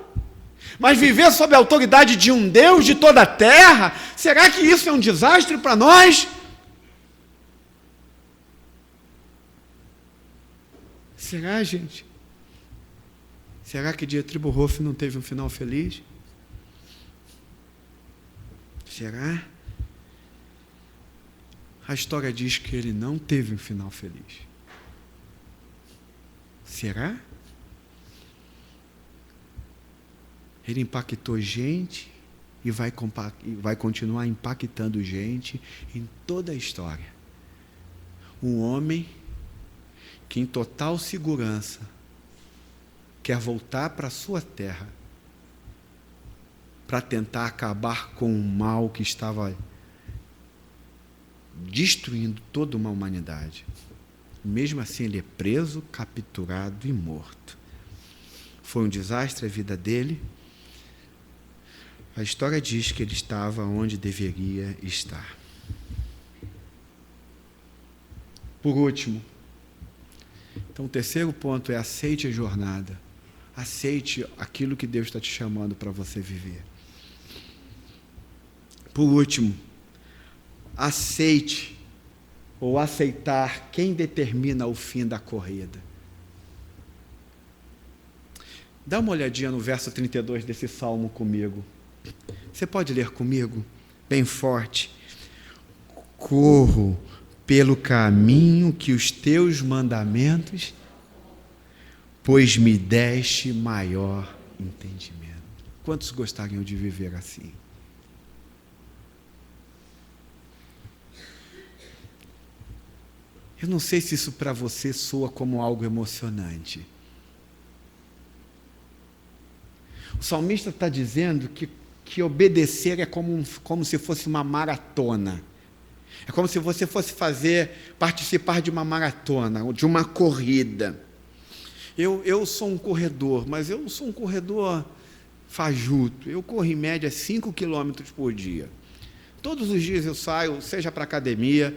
mas viver sob a autoridade de um Deus de toda a terra, será que isso é um desastre para nós? Será, gente? Será que Dietrich Bonhoeffer não teve um final feliz? Será? A história diz que ele não teve um final feliz. Será? Ele impactou gente e vai continuar impactando gente em toda a história. Um homem que, em total segurança, quer voltar para a sua terra para tentar acabar com o mal que estava destruindo toda uma humanidade. Mesmo assim, ele é preso, capturado e morto. Foi um desastre a vida dele. A história diz que ele estava onde deveria estar. Por último, então o terceiro ponto é: aceite a jornada. Aceite aquilo que Deus está te chamando para você viver. Por último, aceite ou aceitar quem determina o fim da corrida. Dá uma olhadinha no verso 32 desse salmo comigo. Você pode ler comigo? Bem forte. Corro pelo caminho que os teus mandamentos, pois me deste maior entendimento. Quantos gostariam de viver assim? Eu não sei se isso para você soa como algo emocionante. O salmista está dizendo que obedecer é como se fosse uma maratona. É como se você fosse participar de uma maratona, de uma corrida. Eu sou um corredor, mas eu sou um corredor fajuto. Eu corro em média 5 quilômetros por dia. Todos os dias eu saio, seja para a academia,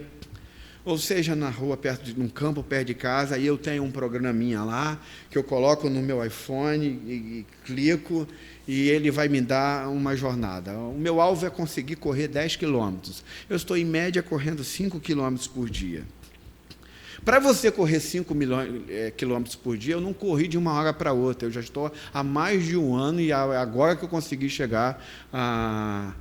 ou seja na rua, num campo perto de casa, aí eu tenho um programinha lá, que eu coloco no meu iPhone e clico, e ele vai me dar uma jornada. O meu alvo é conseguir correr 10 quilômetros. Eu estou, em média, correndo 5 quilômetros por dia. Para você correr 5 quilômetros por dia, eu não corri de uma hora para outra. Eu já estou há mais de um ano, e agora que eu consegui chegar a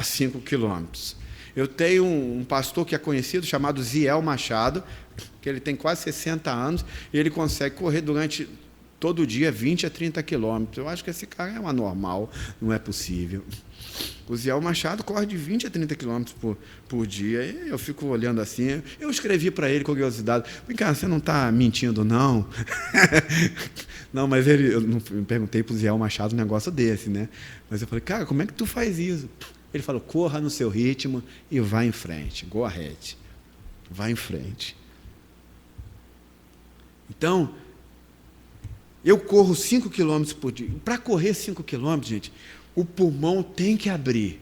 5 quilômetros. Eu tenho um pastor que é conhecido, chamado Ziel Machado, que ele tem quase 60 anos, e ele consegue correr durante todo dia 20 a 30 quilômetros. Eu acho que esse cara é um anormal, não é possível. O Ziel Machado corre de 20 a 30 quilômetros por dia, e eu fico olhando assim. Eu escrevi para ele, curiosidade: vem cá, você não está mentindo, não? Não, mas eu perguntei para o Ziel Machado um negócio desse, né? Mas eu falei: cara, como é que tu faz isso? Ele falou: corra no seu ritmo e vá em frente. Go ahead. Vá em frente. Então, eu corro 5 quilômetros por dia. Para correr 5 quilômetros, gente, o pulmão tem que abrir.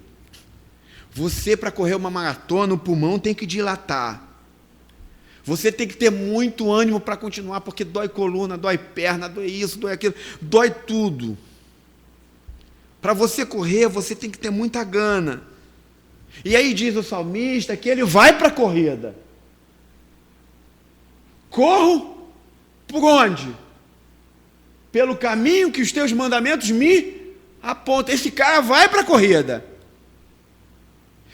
Você, para correr uma maratona, o pulmão tem que dilatar. Você tem que ter muito ânimo para continuar, porque dói coluna, dói perna, dói isso, dói aquilo, dói tudo. Para você correr, você tem que ter muita gana. E aí diz o salmista que ele vai para a corrida. Corro por onde? Pelo caminho que os teus mandamentos me apontam. Esse cara vai para a corrida.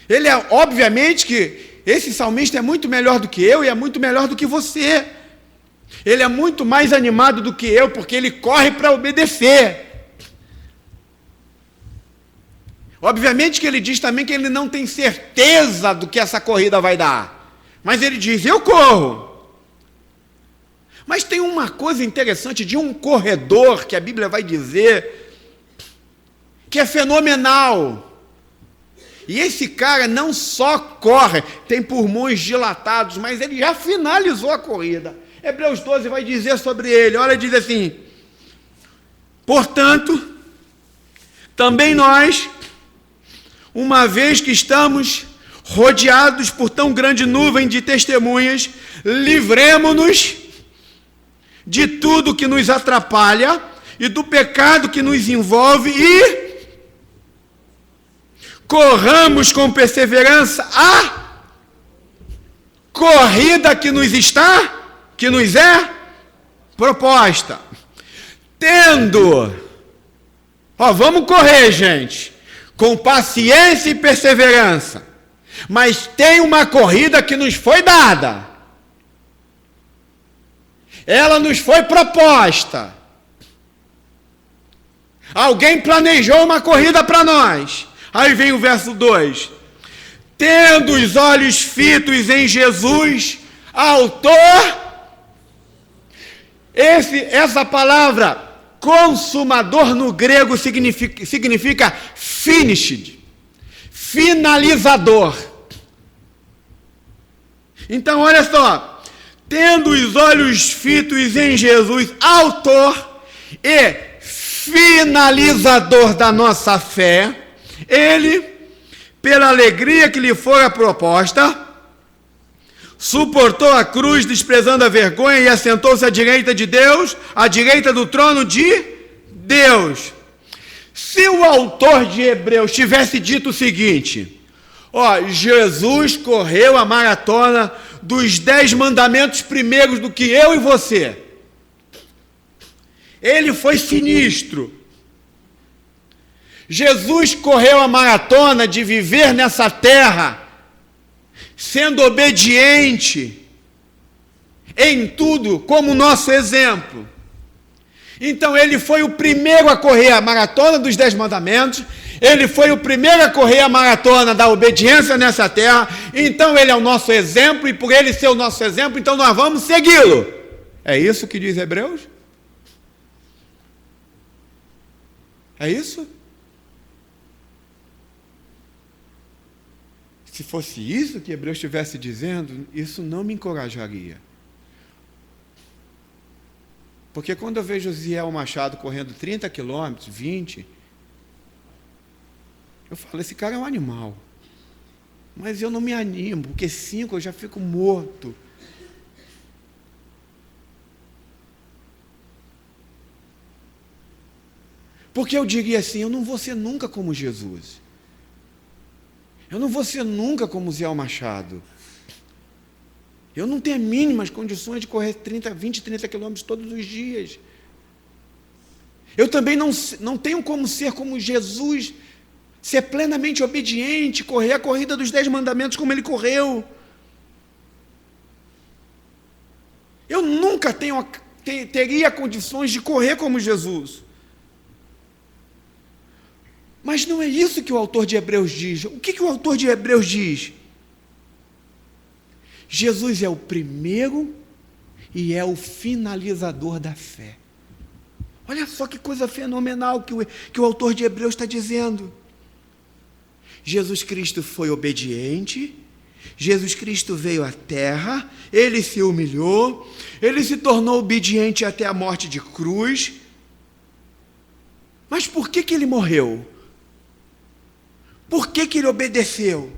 Ele é, obviamente que esse salmista é muito melhor do que eu e é muito melhor do que você. Ele é muito mais animado do que eu, porque ele corre para obedecer. Obviamente que ele diz também que ele não tem certeza do que essa corrida vai dar. Mas ele diz: eu corro. Mas tem uma coisa interessante de um corredor, que a Bíblia vai dizer, que é fenomenal. E esse cara não só corre, tem pulmões dilatados, mas ele já finalizou a corrida. Hebreus 12 vai dizer sobre ele, olha, diz assim: portanto, também nós, uma vez que estamos rodeados por tão grande nuvem de testemunhas, livremo-nos de tudo que nos atrapalha e do pecado que nos envolve e corramos com perseverança a corrida que nos está que nos é proposta. Tendo, vamos correr, gente, com paciência e perseverança, mas tem uma corrida que nos foi dada, ela nos foi proposta, alguém planejou uma corrida para nós. Aí vem o verso 2, tendo os olhos fitos em Jesus, autor, essa palavra consumador no grego significa finished, finalizador. Então, olha só, tendo os olhos fitos em Jesus, autor e finalizador da nossa fé, ele, pela alegria que lhe fora proposta, suportou a cruz, desprezando a vergonha, e assentou-se à direita de Deus, à direita do trono de Deus. Se o autor de Hebreus tivesse dito o seguinte, Jesus correu a maratona dos 10 mandamentos primeiros do que eu e você. Ele foi sinistro. Jesus correu a maratona de viver nessa terra, sendo obediente em tudo, como nosso exemplo. Então ele foi o primeiro a correr a maratona dos 10 mandamentos, ele foi o primeiro a correr a maratona da obediência nessa terra, então ele é o nosso exemplo, e por ele ser o nosso exemplo, então nós vamos segui-lo. É isso que diz Hebreus? É isso? Se fosse isso que Hebreus estivesse dizendo, isso não me encorajaria. Porque quando eu vejo Ziel Machado correndo 30 quilômetros, 20, eu falo, esse cara é um animal. Mas eu não me animo, porque 5 eu já fico morto. Porque eu diria assim, eu não vou ser nunca como Jesus. Eu não vou ser nunca como Ziel Machado. Eu não tenho mínimas condições de correr 20, 30 quilômetros todos os dias. Eu também não tenho como ser como Jesus, ser plenamente obediente, correr a corrida dos 10 mandamentos como ele correu. Eu nunca teria condições de correr como Jesus. Mas não é isso que o autor de Hebreus diz. O que o autor de Hebreus diz? Jesus é o primeiro e é o finalizador da fé. Olha só que coisa fenomenal que o autor de Hebreus está dizendo. Jesus Cristo foi obediente, Jesus Cristo veio à terra, ele se humilhou, ele se tornou obediente até a morte de cruz. Mas por que ele morreu? Por que ele obedeceu?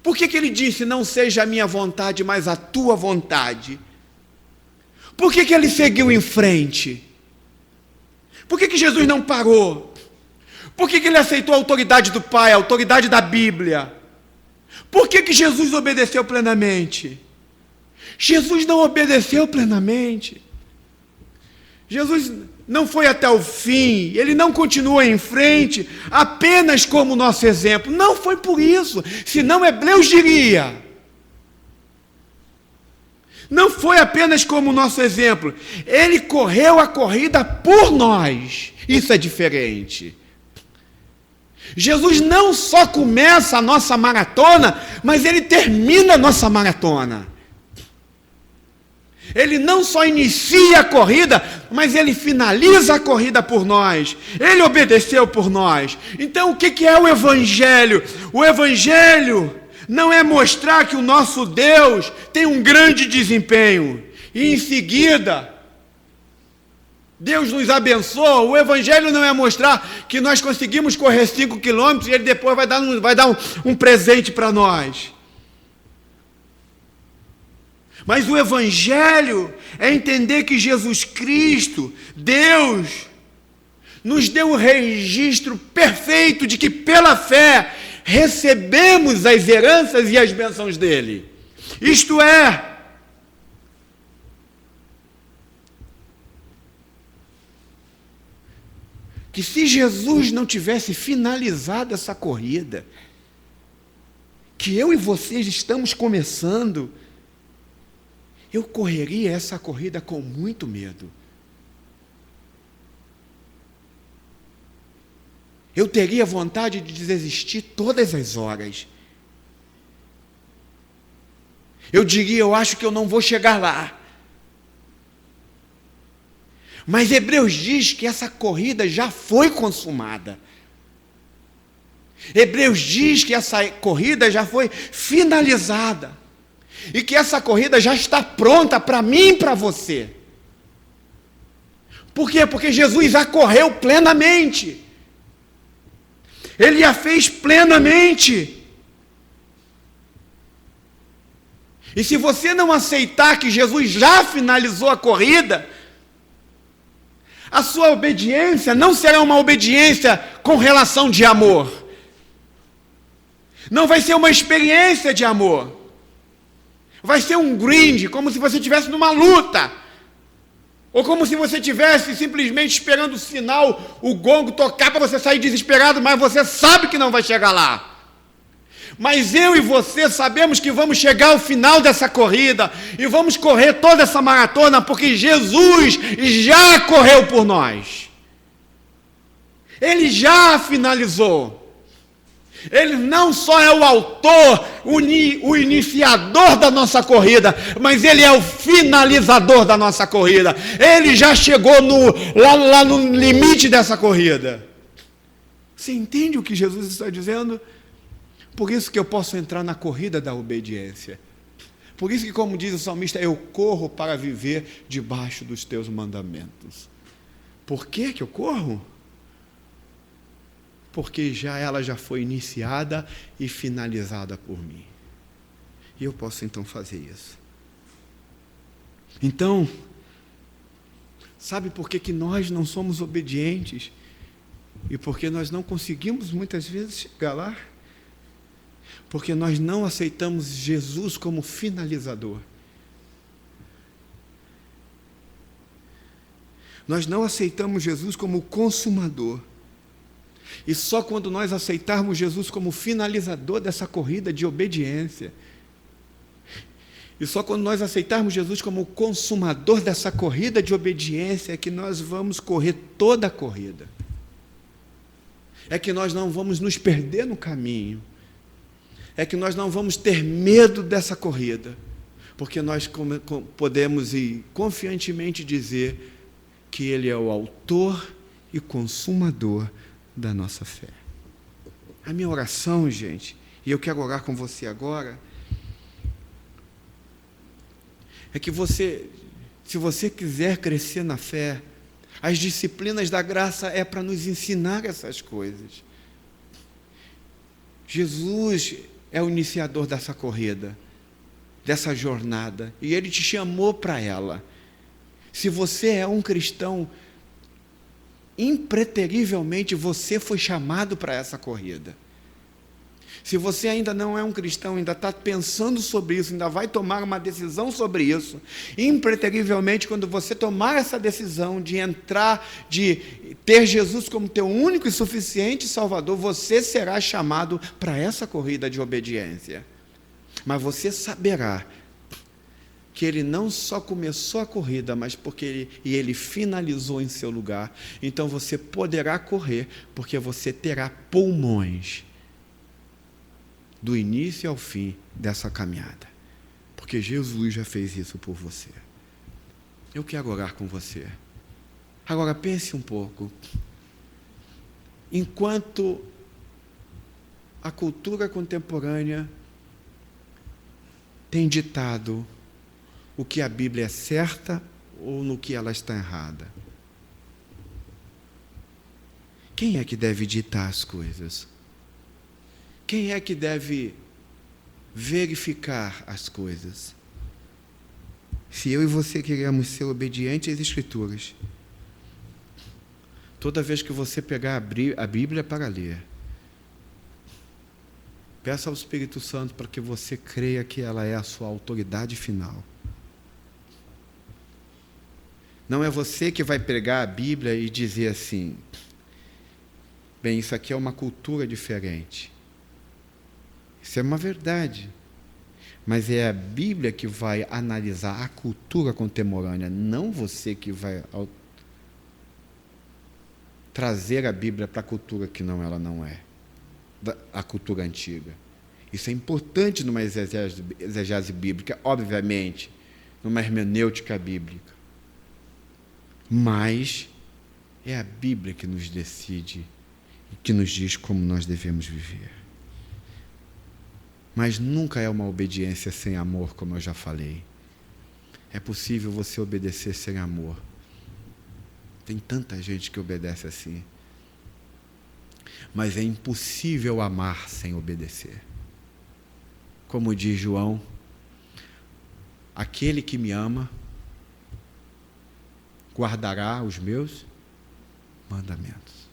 Por que ele disse, não seja a minha vontade, mas a tua vontade? Por que ele seguiu em frente? Por que Jesus não parou? Por que ele aceitou a autoridade do Pai, a autoridade da Bíblia? Por que Jesus obedeceu plenamente? Jesus não obedeceu plenamente. Jesus não foi até o fim, ele não continuou em frente, apenas como nosso exemplo. Não foi por isso, senão Hebreus diria. Não foi apenas como nosso exemplo, ele correu a corrida por nós. Isso é diferente. Jesus não só começa a nossa maratona, mas ele termina a nossa maratona. Ele não só inicia a corrida, mas ele finaliza a corrida por nós. Ele obedeceu por nós. Então, o que é o Evangelho? O Evangelho não é mostrar que o nosso Deus tem um grande desempenho e, em seguida, Deus nos abençoa. O Evangelho não é mostrar que nós conseguimos correr 5 quilômetros e ele depois vai dar um presente para nós. Mas o Evangelho é entender que Jesus Cristo, Deus, nos deu o registro perfeito de que pela fé recebemos as heranças e as bênçãos dele. Isto é, que se Jesus não tivesse finalizado essa corrida, que eu e vocês estamos começando, eu correria essa corrida com muito medo. Eu teria vontade de desistir todas as horas. Eu diria, eu acho que eu não vou chegar lá. Mas Hebreus diz que essa corrida já foi consumada. Hebreus diz que essa corrida já foi finalizada. E que essa corrida já está pronta para mim e para você. Por quê? Porque Jesus a correu plenamente. Ele a fez plenamente. E se você não aceitar que Jesus já finalizou a corrida, a sua obediência não será uma obediência com relação de amor. Não vai ser uma experiência de amor. Vai ser um grind, como se você estivesse numa luta. Ou como se você estivesse simplesmente esperando o sinal, o gongo tocar para você sair desesperado, mas você sabe que não vai chegar lá. Mas eu e você sabemos que vamos chegar ao final dessa corrida e vamos correr toda essa maratona porque Jesus já correu por nós. Ele já finalizou. Ele não só é o autor, o iniciador da nossa corrida, mas ele é o finalizador da nossa corrida. Ele já chegou lá no limite dessa corrida. Você entende o que Jesus está dizendo? Por isso que eu posso entrar na corrida da obediência. Por isso que, como diz o salmista, eu corro para viver debaixo dos teus mandamentos. Por que eu corro? Porque ela já foi iniciada e finalizada por mim. E eu posso então fazer isso. Então, sabe por que nós não somos obedientes? E por que nós não conseguimos muitas vezes chegar lá? Porque nós não aceitamos Jesus como finalizador. Nós não aceitamos Jesus como consumador. E só quando nós aceitarmos Jesus como finalizador dessa corrida de obediência, e só quando nós aceitarmos Jesus como consumador dessa corrida de obediência, é que nós vamos correr toda a corrida. É que nós não vamos nos perder no caminho. É que nós não vamos ter medo dessa corrida, porque nós podemos ir confiantemente dizer que Ele é o autor e consumador da nossa fé. A minha oração, gente, e eu quero orar com você agora, é que se você quiser crescer na fé, as disciplinas da graça é para nos ensinar essas coisas. Jesus é o iniciador dessa corrida, dessa jornada, e Ele te chamou para ela. Se você é um cristão, impreterivelmente você foi chamado para essa corrida. Se você ainda não é um cristão, ainda está pensando sobre isso, ainda vai tomar uma decisão sobre isso, impreterivelmente, quando você tomar essa decisão de entrar, de ter Jesus como teu único e suficiente Salvador, você será chamado para essa corrida de obediência. Mas você saberá que Ele não só começou a corrida, mas porque Ele finalizou em seu lugar. Então você poderá correr, porque você terá pulmões do início ao fim dessa caminhada, porque Jesus já fez isso por você. Eu quero orar com você. Agora pense um pouco. Enquanto a cultura contemporânea tem ditado o que a Bíblia é certa ou no que ela está errada, quem é que deve ditar as coisas? Quem é que deve verificar as coisas? Se eu e você queremos ser obedientes às Escrituras, toda vez que você pegar a Bíblia para ler, peça ao Espírito Santo para que você creia que ela é a sua autoridade final. Não é você que vai pegar a Bíblia e dizer assim: Bem, isso aqui é uma cultura diferente. Isso é uma verdade. Mas é a Bíblia que vai analisar a cultura contemporânea, não você que vai trazer a Bíblia para a cultura que ela não é, a cultura antiga. Isso é importante numa exegese bíblica, obviamente, numa hermenêutica bíblica. Mas é a Bíblia que nos decide e que nos diz como nós devemos viver. Mas nunca é uma obediência sem amor, como eu já falei. É possível você obedecer sem amor. Tem tanta gente que obedece assim. Mas é impossível amar sem obedecer. Como diz João, aquele que me ama guardará os meus mandamentos.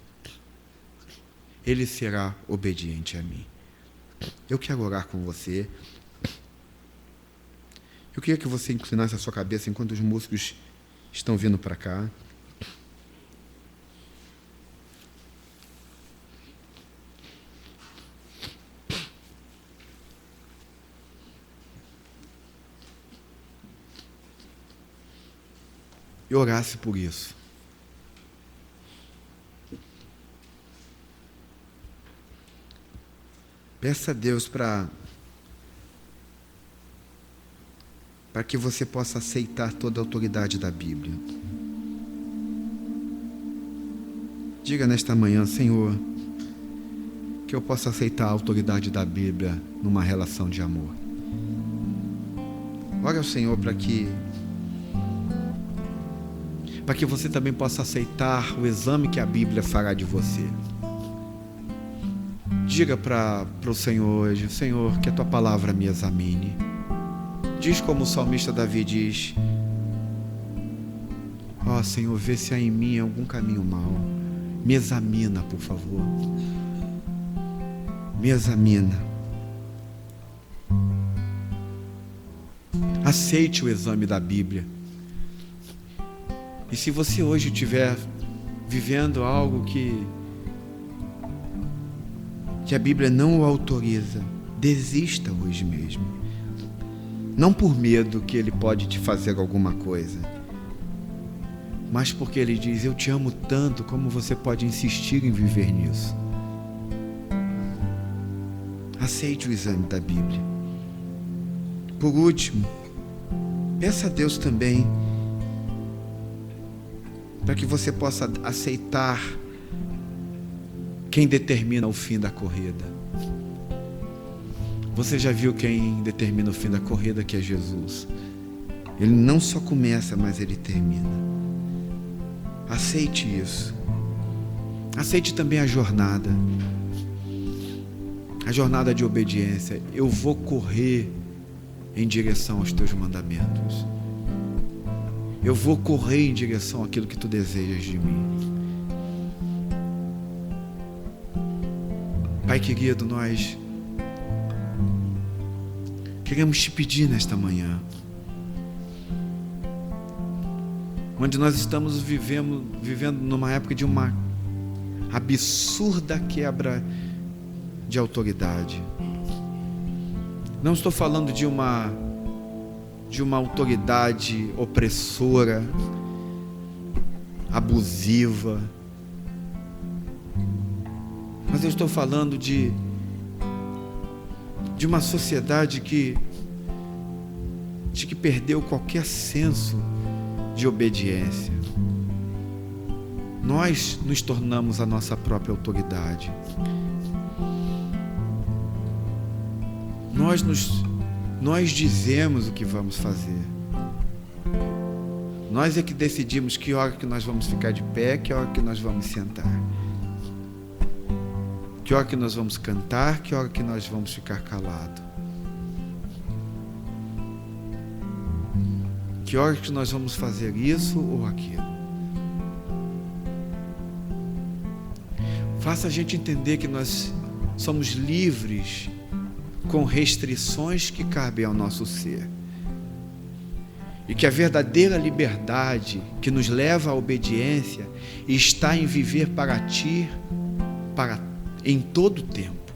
Ele será obediente a mim. Eu quero orar com você. Eu queria que você inclinasse a sua cabeça enquanto os músicos estão vindo para cá. E orasse por isso. Peça a Deus para que você possa aceitar toda a autoridade da Bíblia. Diga nesta manhã, Senhor, que eu possa aceitar a autoridade da Bíblia numa relação de amor. Ore ao Senhor para que você também possa aceitar o exame que a Bíblia fará de você. Diga para o Senhor hoje, Senhor, que a Tua palavra me examine. Diz como o salmista Davi diz, ó Senhor, vê se há em mim algum caminho mau. Me examina, por favor. Me examina. Aceite o exame da Bíblia. E se você hoje estiver vivendo algo que a Bíblia não o autoriza, desista hoje mesmo. Não por medo que ele pode te fazer alguma coisa, mas porque ele diz, eu te amo tanto, como você pode insistir em viver nisso. Aceite o exame da Bíblia. Por último, peça a Deus também para que você possa aceitar quem determina o fim da corrida. Você já viu quem determina o fim da corrida, que é Jesus. Ele não só começa, mas ele termina. Aceite isso. Aceite também a jornada de obediência. Eu vou correr em direção aos teus mandamentos. Eu vou correr em direção àquilo que tu desejas de mim. Pai querido, nós queremos te pedir nesta manhã, onde nós estamos vivendo numa época de uma absurda quebra de autoridade. Não estou falando de uma autoridade opressora, abusiva, mas eu estou falando de uma sociedade que perdeu qualquer senso de obediência. Nós nos tornamos a nossa própria autoridade. Nós dizemos o que vamos fazer. Nós é que decidimos que hora que nós vamos ficar de pé, que hora que nós vamos sentar. Que hora que nós vamos cantar, que hora que nós vamos ficar calado. Que hora que nós vamos fazer isso ou aquilo. Faça a gente entender que nós somos livres com restrições que cabem ao nosso ser. E que a verdadeira liberdade que nos leva à obediência está em viver para Ti em todo tempo.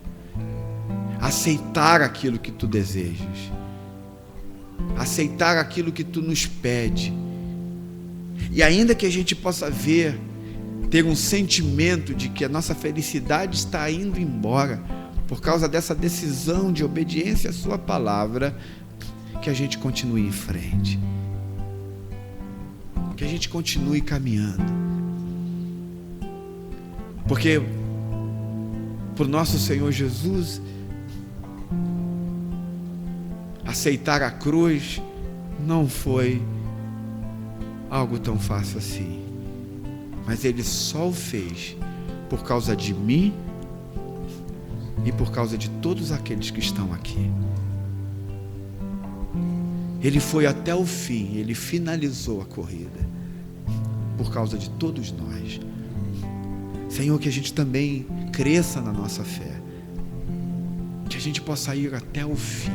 Aceitar aquilo que tu desejas. Aceitar aquilo que tu nos pede. E ainda que a gente possa ter um sentimento de que a nossa felicidade está indo embora por causa dessa decisão de obediência à sua palavra, que a gente continue em frente. Que a gente continue caminhando. Porque por nosso Senhor Jesus, aceitar a cruz não foi algo tão fácil assim. Mas Ele só o fez por causa de mim e por causa de todos aqueles que estão aqui. Ele foi até o fim, Ele finalizou a corrida por causa de todos nós. Senhor, que a gente também cresça na nossa fé, que a gente possa ir até o fim,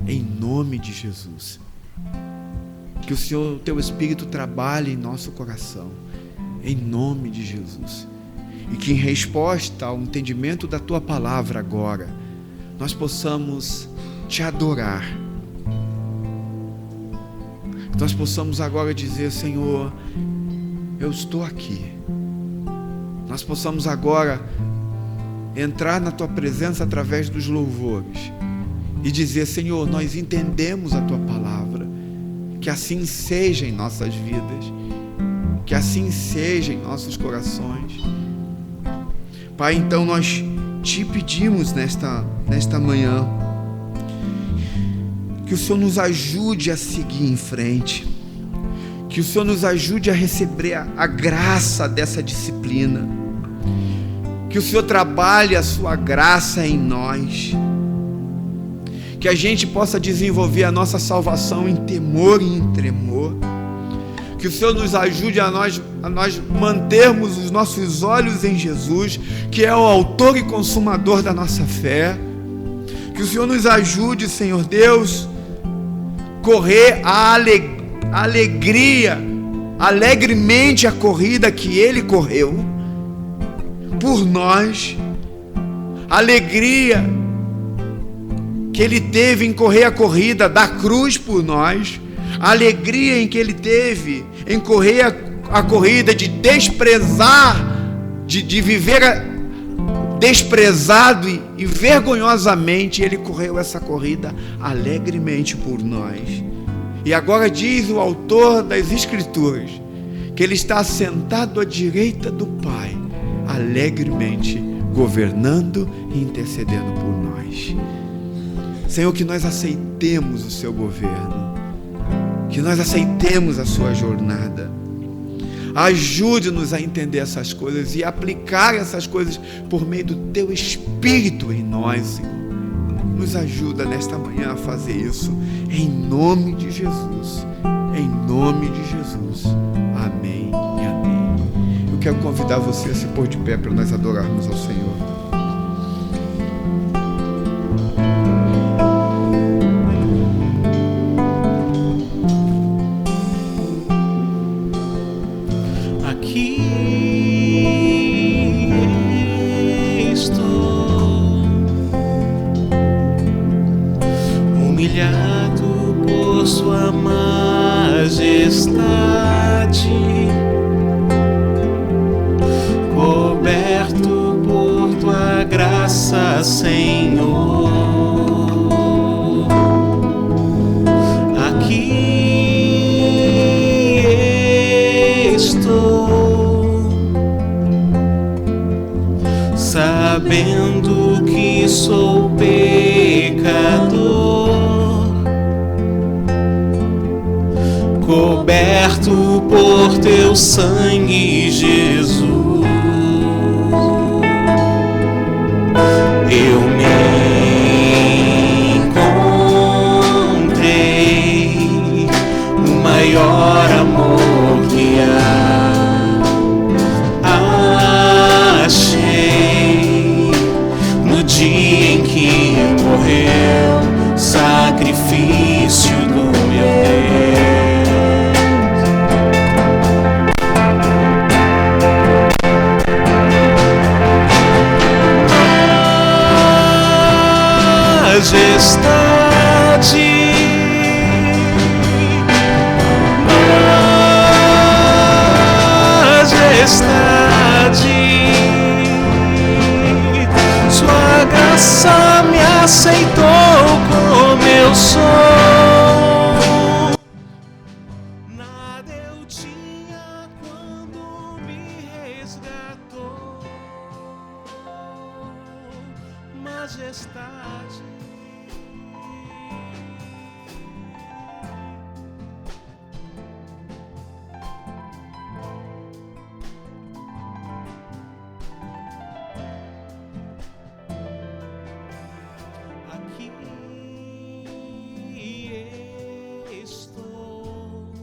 em nome de Jesus. Que o Senhor, o Teu Espírito trabalhe em nosso coração, em nome de Jesus. E que em resposta ao entendimento da Tua palavra agora, nós possamos Te adorar. Nós possamos agora dizer: Senhor, eu estou aqui. Nós possamos agora entrar na Tua presença através dos louvores e dizer: Senhor, nós entendemos a Tua palavra. Que assim seja em nossas vidas, que assim seja em nossos corações. Pai, então nós Te pedimos nesta manhã, que o Senhor nos ajude a seguir em frente, que o Senhor nos ajude a receber a graça dessa disciplina, que o Senhor trabalhe a Sua graça em nós, que a gente possa desenvolver a nossa salvação em temor e em tremor, que o Senhor nos ajude a nós mantermos os nossos olhos em Jesus, que é o autor e consumador da nossa fé, que o Senhor nos ajude, Senhor Deus, correr alegremente a corrida que Ele correu por nós, alegria que Ele teve em correr a corrida da cruz por nós, a alegria em que Ele teve em correr a corrida de desprezar, de viver desprezado e vergonhosamente. Ele correu essa corrida alegremente por nós. E agora diz o autor das Escrituras que Ele está sentado à direita do Pai, alegremente governando e intercedendo por nós. Senhor, que nós aceitemos o Seu governo, que nós aceitemos a Sua jornada. Ajude-nos a entender essas coisas e aplicar essas coisas por meio do Teu Espírito em nós, Senhor. Nos ajuda nesta manhã a fazer isso, em nome de Jesus, em nome de Jesus. Amém e amém. Eu quero convidar você a se pôr de pé para nós adorarmos ao Senhor. Sabendo que sou pecador, coberto por Teu sangue, Jesus, eu me encontrei o maior amor que achei no dia em que morreu, sacrifício do meu Deus. Sua graça me aceitou como eu sou. Nada eu tinha quando me resgatou. Majestade. Aqui estou,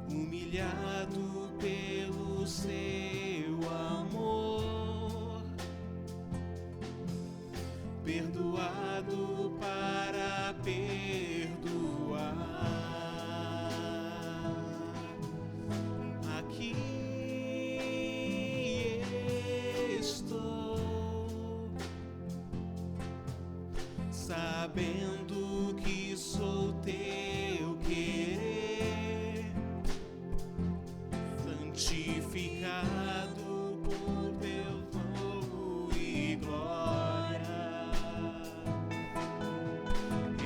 humilhado pelo seu amor, perdoado para perdoar. Aqui estou, sabendo que sou teu querer, santificado por teu fogo e glória.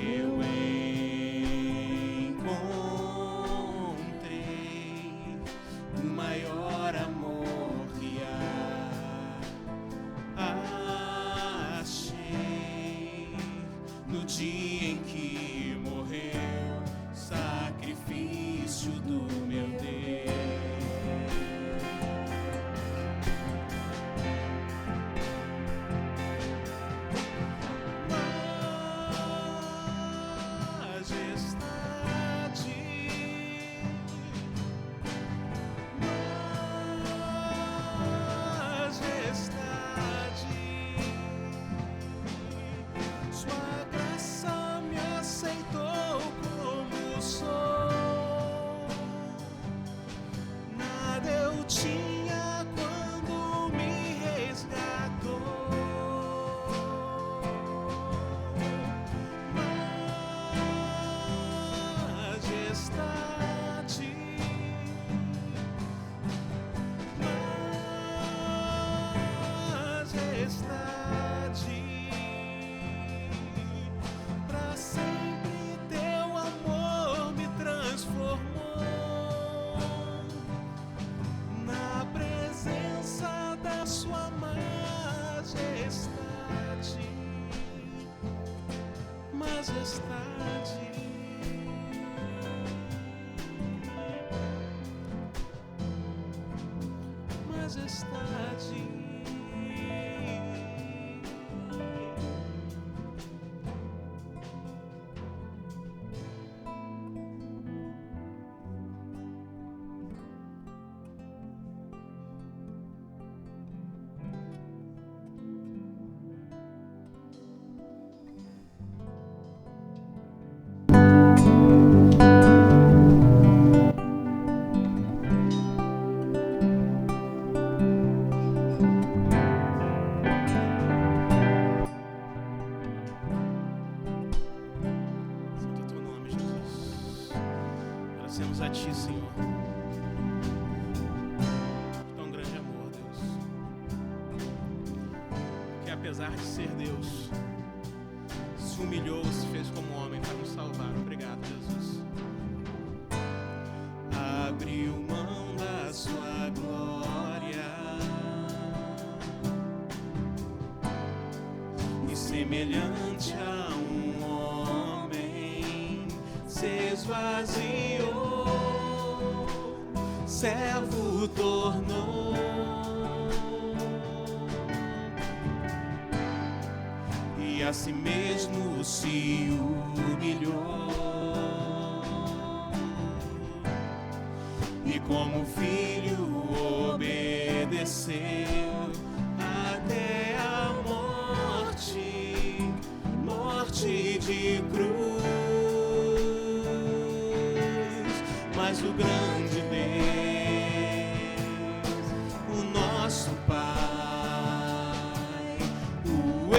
Eu encontrei o maior amor que achei no dia em que morreu, sacrifício do meu Deus. Sua graça me aceitou como sou. Nada eu tinha quando me resgatou. Majestade. Majestade. Pra sempre teu amor me transformou na presença da sua majestade. Majestade. Majestade. Santo é teu nome, Jesus. Agradecemos a ti, Senhor. Tão grande amor, Deus. Que apesar de ser Deus, se humilhou, se fez como homem para nos salvar. Obrigado, Jesus. Abriu mão da sua glória e, semelhante a um homem, se esvaziou, servo tornou, e a si mesmo se humilhou, e como filho obedeceu até a morte, morte de cruz. Mas o grande Deus, o nosso Pai, o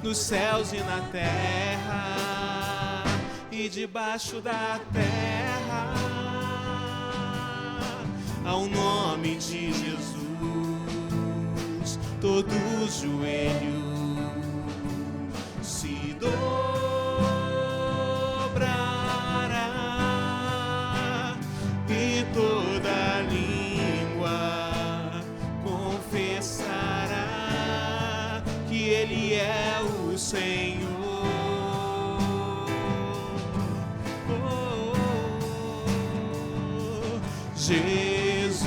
nos céus e na terra e debaixo da terra. Ao nome de Jesus, todo joelho se dobrará e toda língua confessará que Ele é o Senhor. Jesus,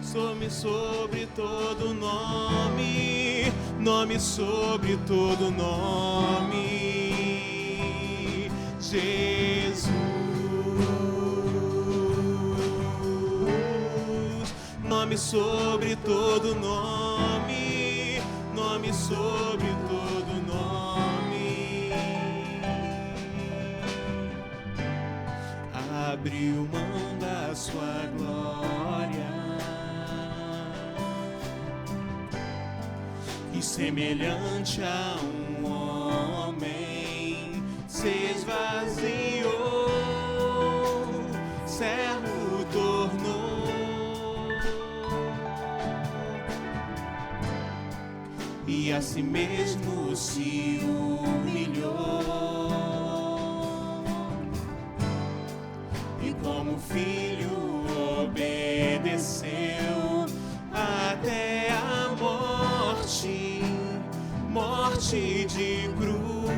some sobre todo nome, nome sobre todo nome. Jesus, nome sobre todo nome, nome sobre todo nome. Abriu mão da sua glória e semelhante a um homem se esvaziou, servo tornou e a si mesmo se humilhou. Como filho obedeceu até a morte, morte de cruz.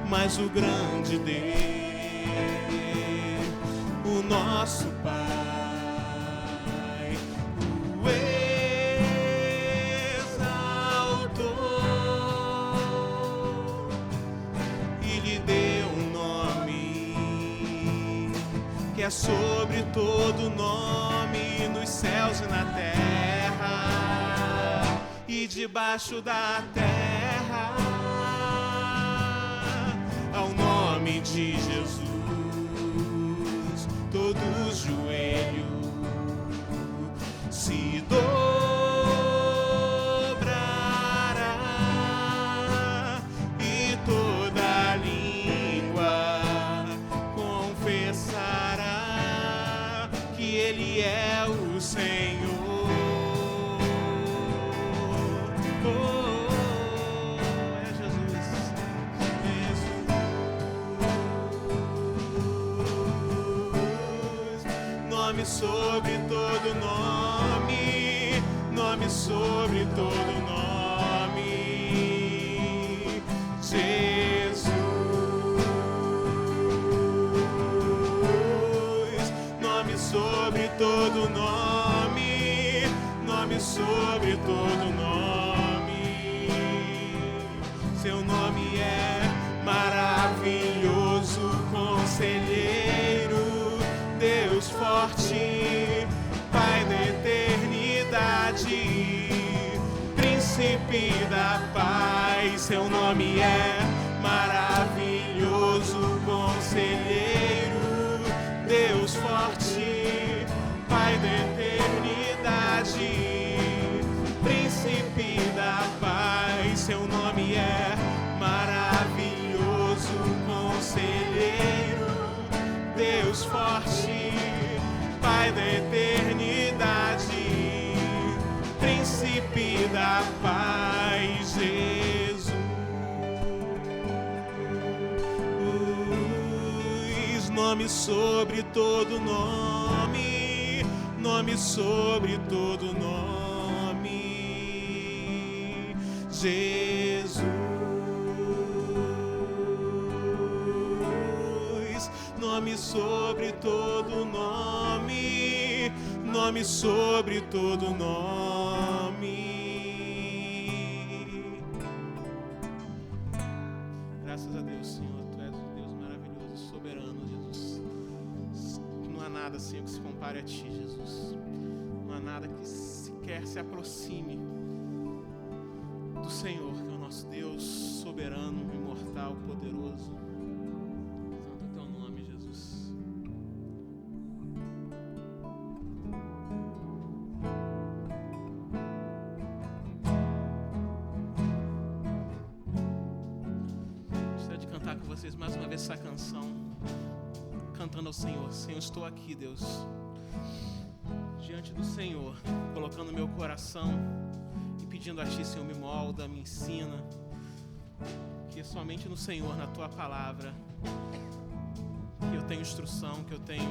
Mas o grande Deus, o nosso Pai, o exaltou e lhe deu um nome que é sobre todo nome, nos céus e na terra e debaixo da terra. Ao nome de Jesus, todo joelho se dobrará e toda língua confessará que Ele é o Senhor. É Jesus. Nome sobre todo nome, nome sobre todo nome. Jesus. Nome sobre todo nome, nome sobre todo nome. Seu nome é maravilhoso, conselheiro, Deus forte, Pai da eternidade, Príncipe da paz. Seu nome é maravilhoso, conselheiro, Deus forte, Pai da eternidade, Príncipe da paz. Seu nome é maravilhoso, conselheiro, Deus forte, Pai da eternidade, Príncipe da paz. Jesus, nome sobre todo nome, nome sobre todo nome. Jesus, nome sobre todo nome, nome sobre todo nome. Graças a Deus, Senhor, Tu és um Deus maravilhoso, soberano, Jesus. Não há nada, Senhor, que se compare a Ti, Jesus. Não há nada que sequer se aproxime do Senhor, que é o nosso Deus soberano, imortal, poderoso. Santo é Teu nome, Jesus. cantar com vocês mais uma vez essa canção, cantando ao Senhor. Senhor, estou aqui, Deus, diante do Senhor, colocando meu coração e pedindo a Ti, Senhor, me molda, me ensina, que é somente no Senhor, na Tua palavra, que eu tenho instrução, que eu tenho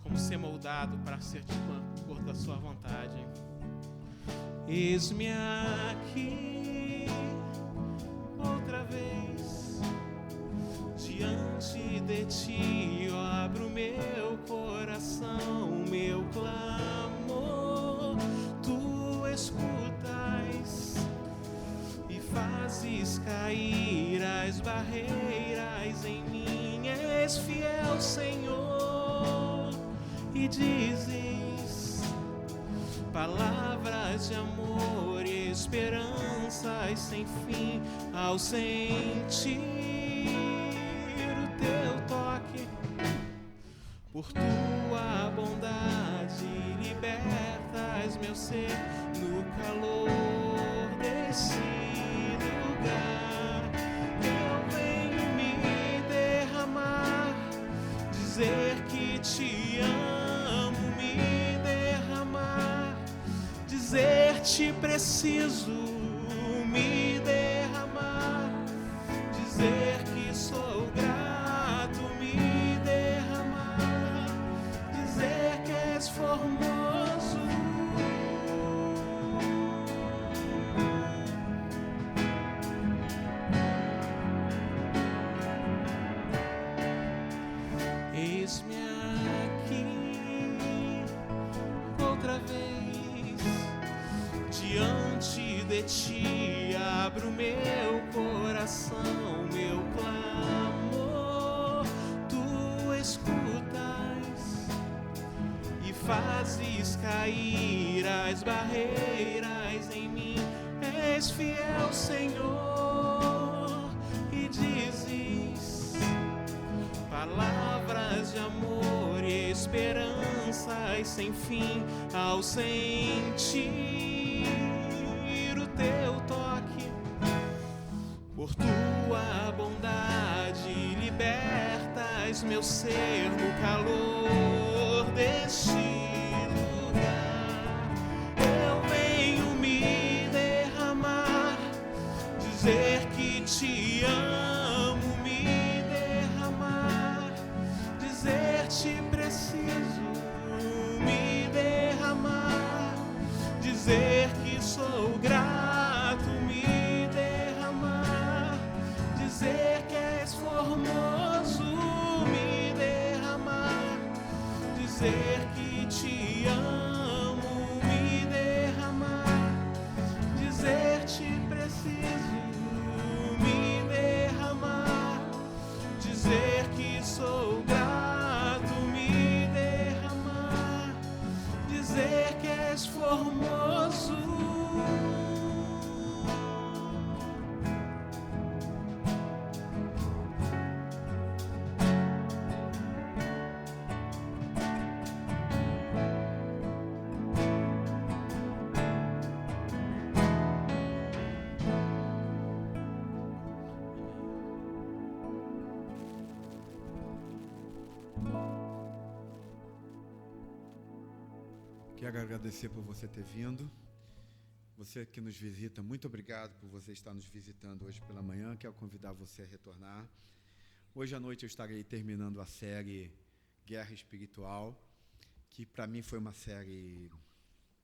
como ser moldado para ser tipo da Sua vontade. Eis-me aqui outra vez diante de Ti, eu abro meu coração, meu clamor, Tu escutas e fazes cair as barreiras em mim. És fiel, Senhor, e dizes palavras de amor e esperanças sem fim. Ao sentir o Teu toque, por Tua bondade libertas meu ser no calor desse lugar. Eu venho me derramar, dizer que Te amo, me derramar, dizer Te preciso, me derramar, dizer que sou grato, me derramar, dizer que és formoso. Eis-me aqui outra vez diante de Ti, abro meu coração, meu clamor, Tu escutas e fazes cair as barreiras em mim. És fiel, Senhor, e dizes palavras de amor e esperanças sem fim. Ao sentir o Teu toque, por Tua bondade libertas meu ser no calor deste lugar. Eu venho me derramar, dizer que Te amo, me derramar, dizer Te preciso, me derramar, dizer que sou grato, me derramar, dizer que és formoso, me derramar, dizer que Te amo, me derramar, dizer Te preciso, me derramar, dizer que sou grato, me derramar, dizer que és formoso. Quero agradecer por você ter vindo. Você que nos visita, muito obrigado por você estar nos visitando hoje pela manhã. Quero convidar você a retornar. Hoje à noite eu estarei terminando a série Guerra Espiritual, que para mim foi uma série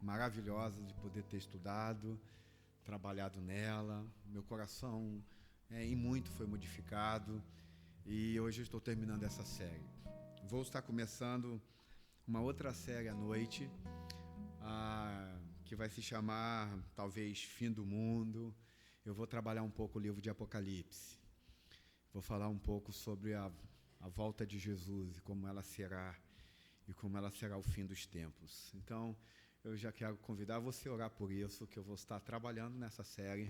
maravilhosa de poder ter estudado, trabalhado nela. Meu coração em muito foi modificado e hoje eu estou terminando essa série. Vou estar começando uma outra série à noite, que vai se chamar, talvez, Fim do Mundo. Eu vou trabalhar um pouco o livro de Apocalipse. Vou falar um pouco sobre a volta de Jesus e como ela será o fim dos tempos. Então, eu já quero convidar você a orar por isso, que eu vou estar trabalhando nessa série.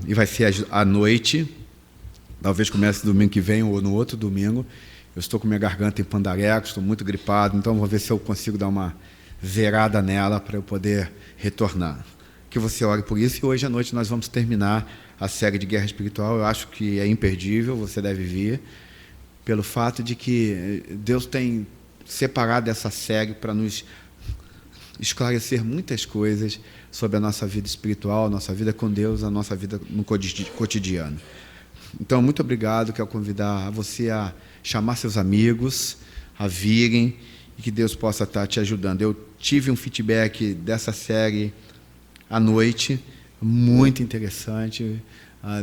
E vai ser à noite, talvez comece domingo que vem ou no outro domingo. Eu estou com minha garganta em pandareco, estou muito gripado, então vou ver se eu consigo dar uma zerada nela para eu poder retornar. que você ore por isso. E hoje à noite nós vamos terminar a série de Guerra Espiritual. Eu acho que é imperdível, você deve vir, pelo fato de que Deus tem separado essa série para nos esclarecer muitas coisas sobre a nossa vida espiritual, a nossa vida com Deus, a nossa vida no cotidiano. Então, muito obrigado. Quero convidar você a chamar seus amigos, a virem, e que Deus possa estar te ajudando. Eu tive um feedback dessa série à noite, muito interessante,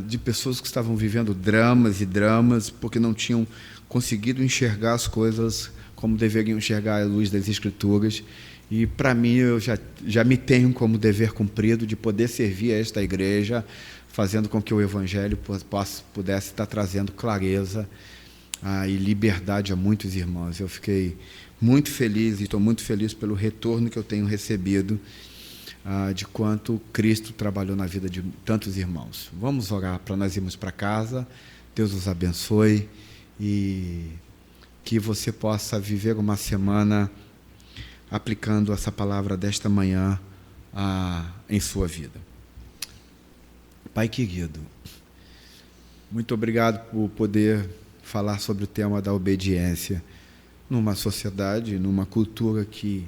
de pessoas que estavam vivendo dramas e dramas, porque não tinham conseguido enxergar as coisas como deveriam enxergar à luz das Escrituras. E, para mim, eu já me tenho como dever cumprido de poder servir a esta igreja, fazendo com que o Evangelho pudesse estar trazendo clareza e liberdade a muitos irmãos. Eu fiquei muito feliz e estou muito feliz pelo retorno que eu tenho recebido de quanto Cristo trabalhou na vida de tantos irmãos. Vamos orar para nós irmos para casa. Deus os abençoe e que você possa viver uma semana aplicando essa palavra desta manhã em sua vida. Pai querido, muito obrigado por poder falar sobre o tema da obediência numa sociedade, numa cultura que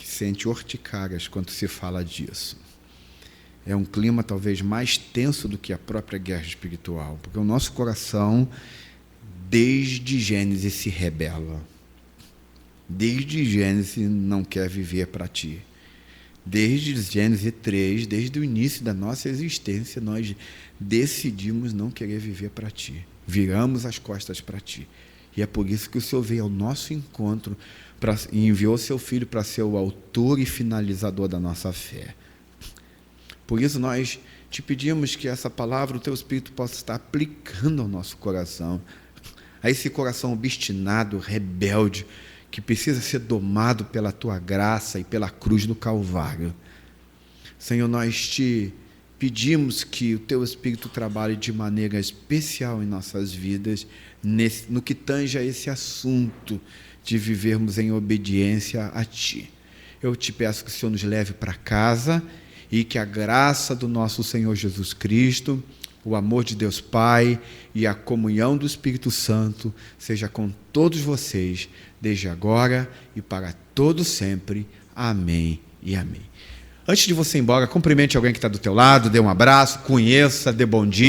sente urticárias quando se fala disso. É um clima talvez mais tenso do que a própria guerra espiritual, porque o nosso coração, desde Gênesis, se rebela. Desde Gênesis não quer viver para ti. Desde Gênesis 3, desde o início da nossa existência, nós decidimos não querer viver para ti. Viramos as costas para ti. E é por isso que o Senhor veio ao nosso encontro e enviou seu Filho para ser o autor e finalizador da nossa fé. Por isso nós te pedimos que essa palavra, o teu Espírito, possa estar aplicando ao nosso coração, a esse coração obstinado, rebelde, que precisa ser domado pela tua graça e pela cruz do Calvário. Senhor, nós te pedimos que o teu Espírito trabalhe de maneira especial em nossas vidas, no que tange a esse assunto de vivermos em obediência a ti. Eu te peço que o Senhor nos leve para casa e que a graça do nosso Senhor Jesus Cristo, o amor de Deus Pai e a comunhão do Espírito Santo seja com todos vocês, desde agora e para todo sempre. Amém e amém. Antes de você ir embora, cumprimente alguém que está do teu lado, dê um abraço, conheça, dê bom dia.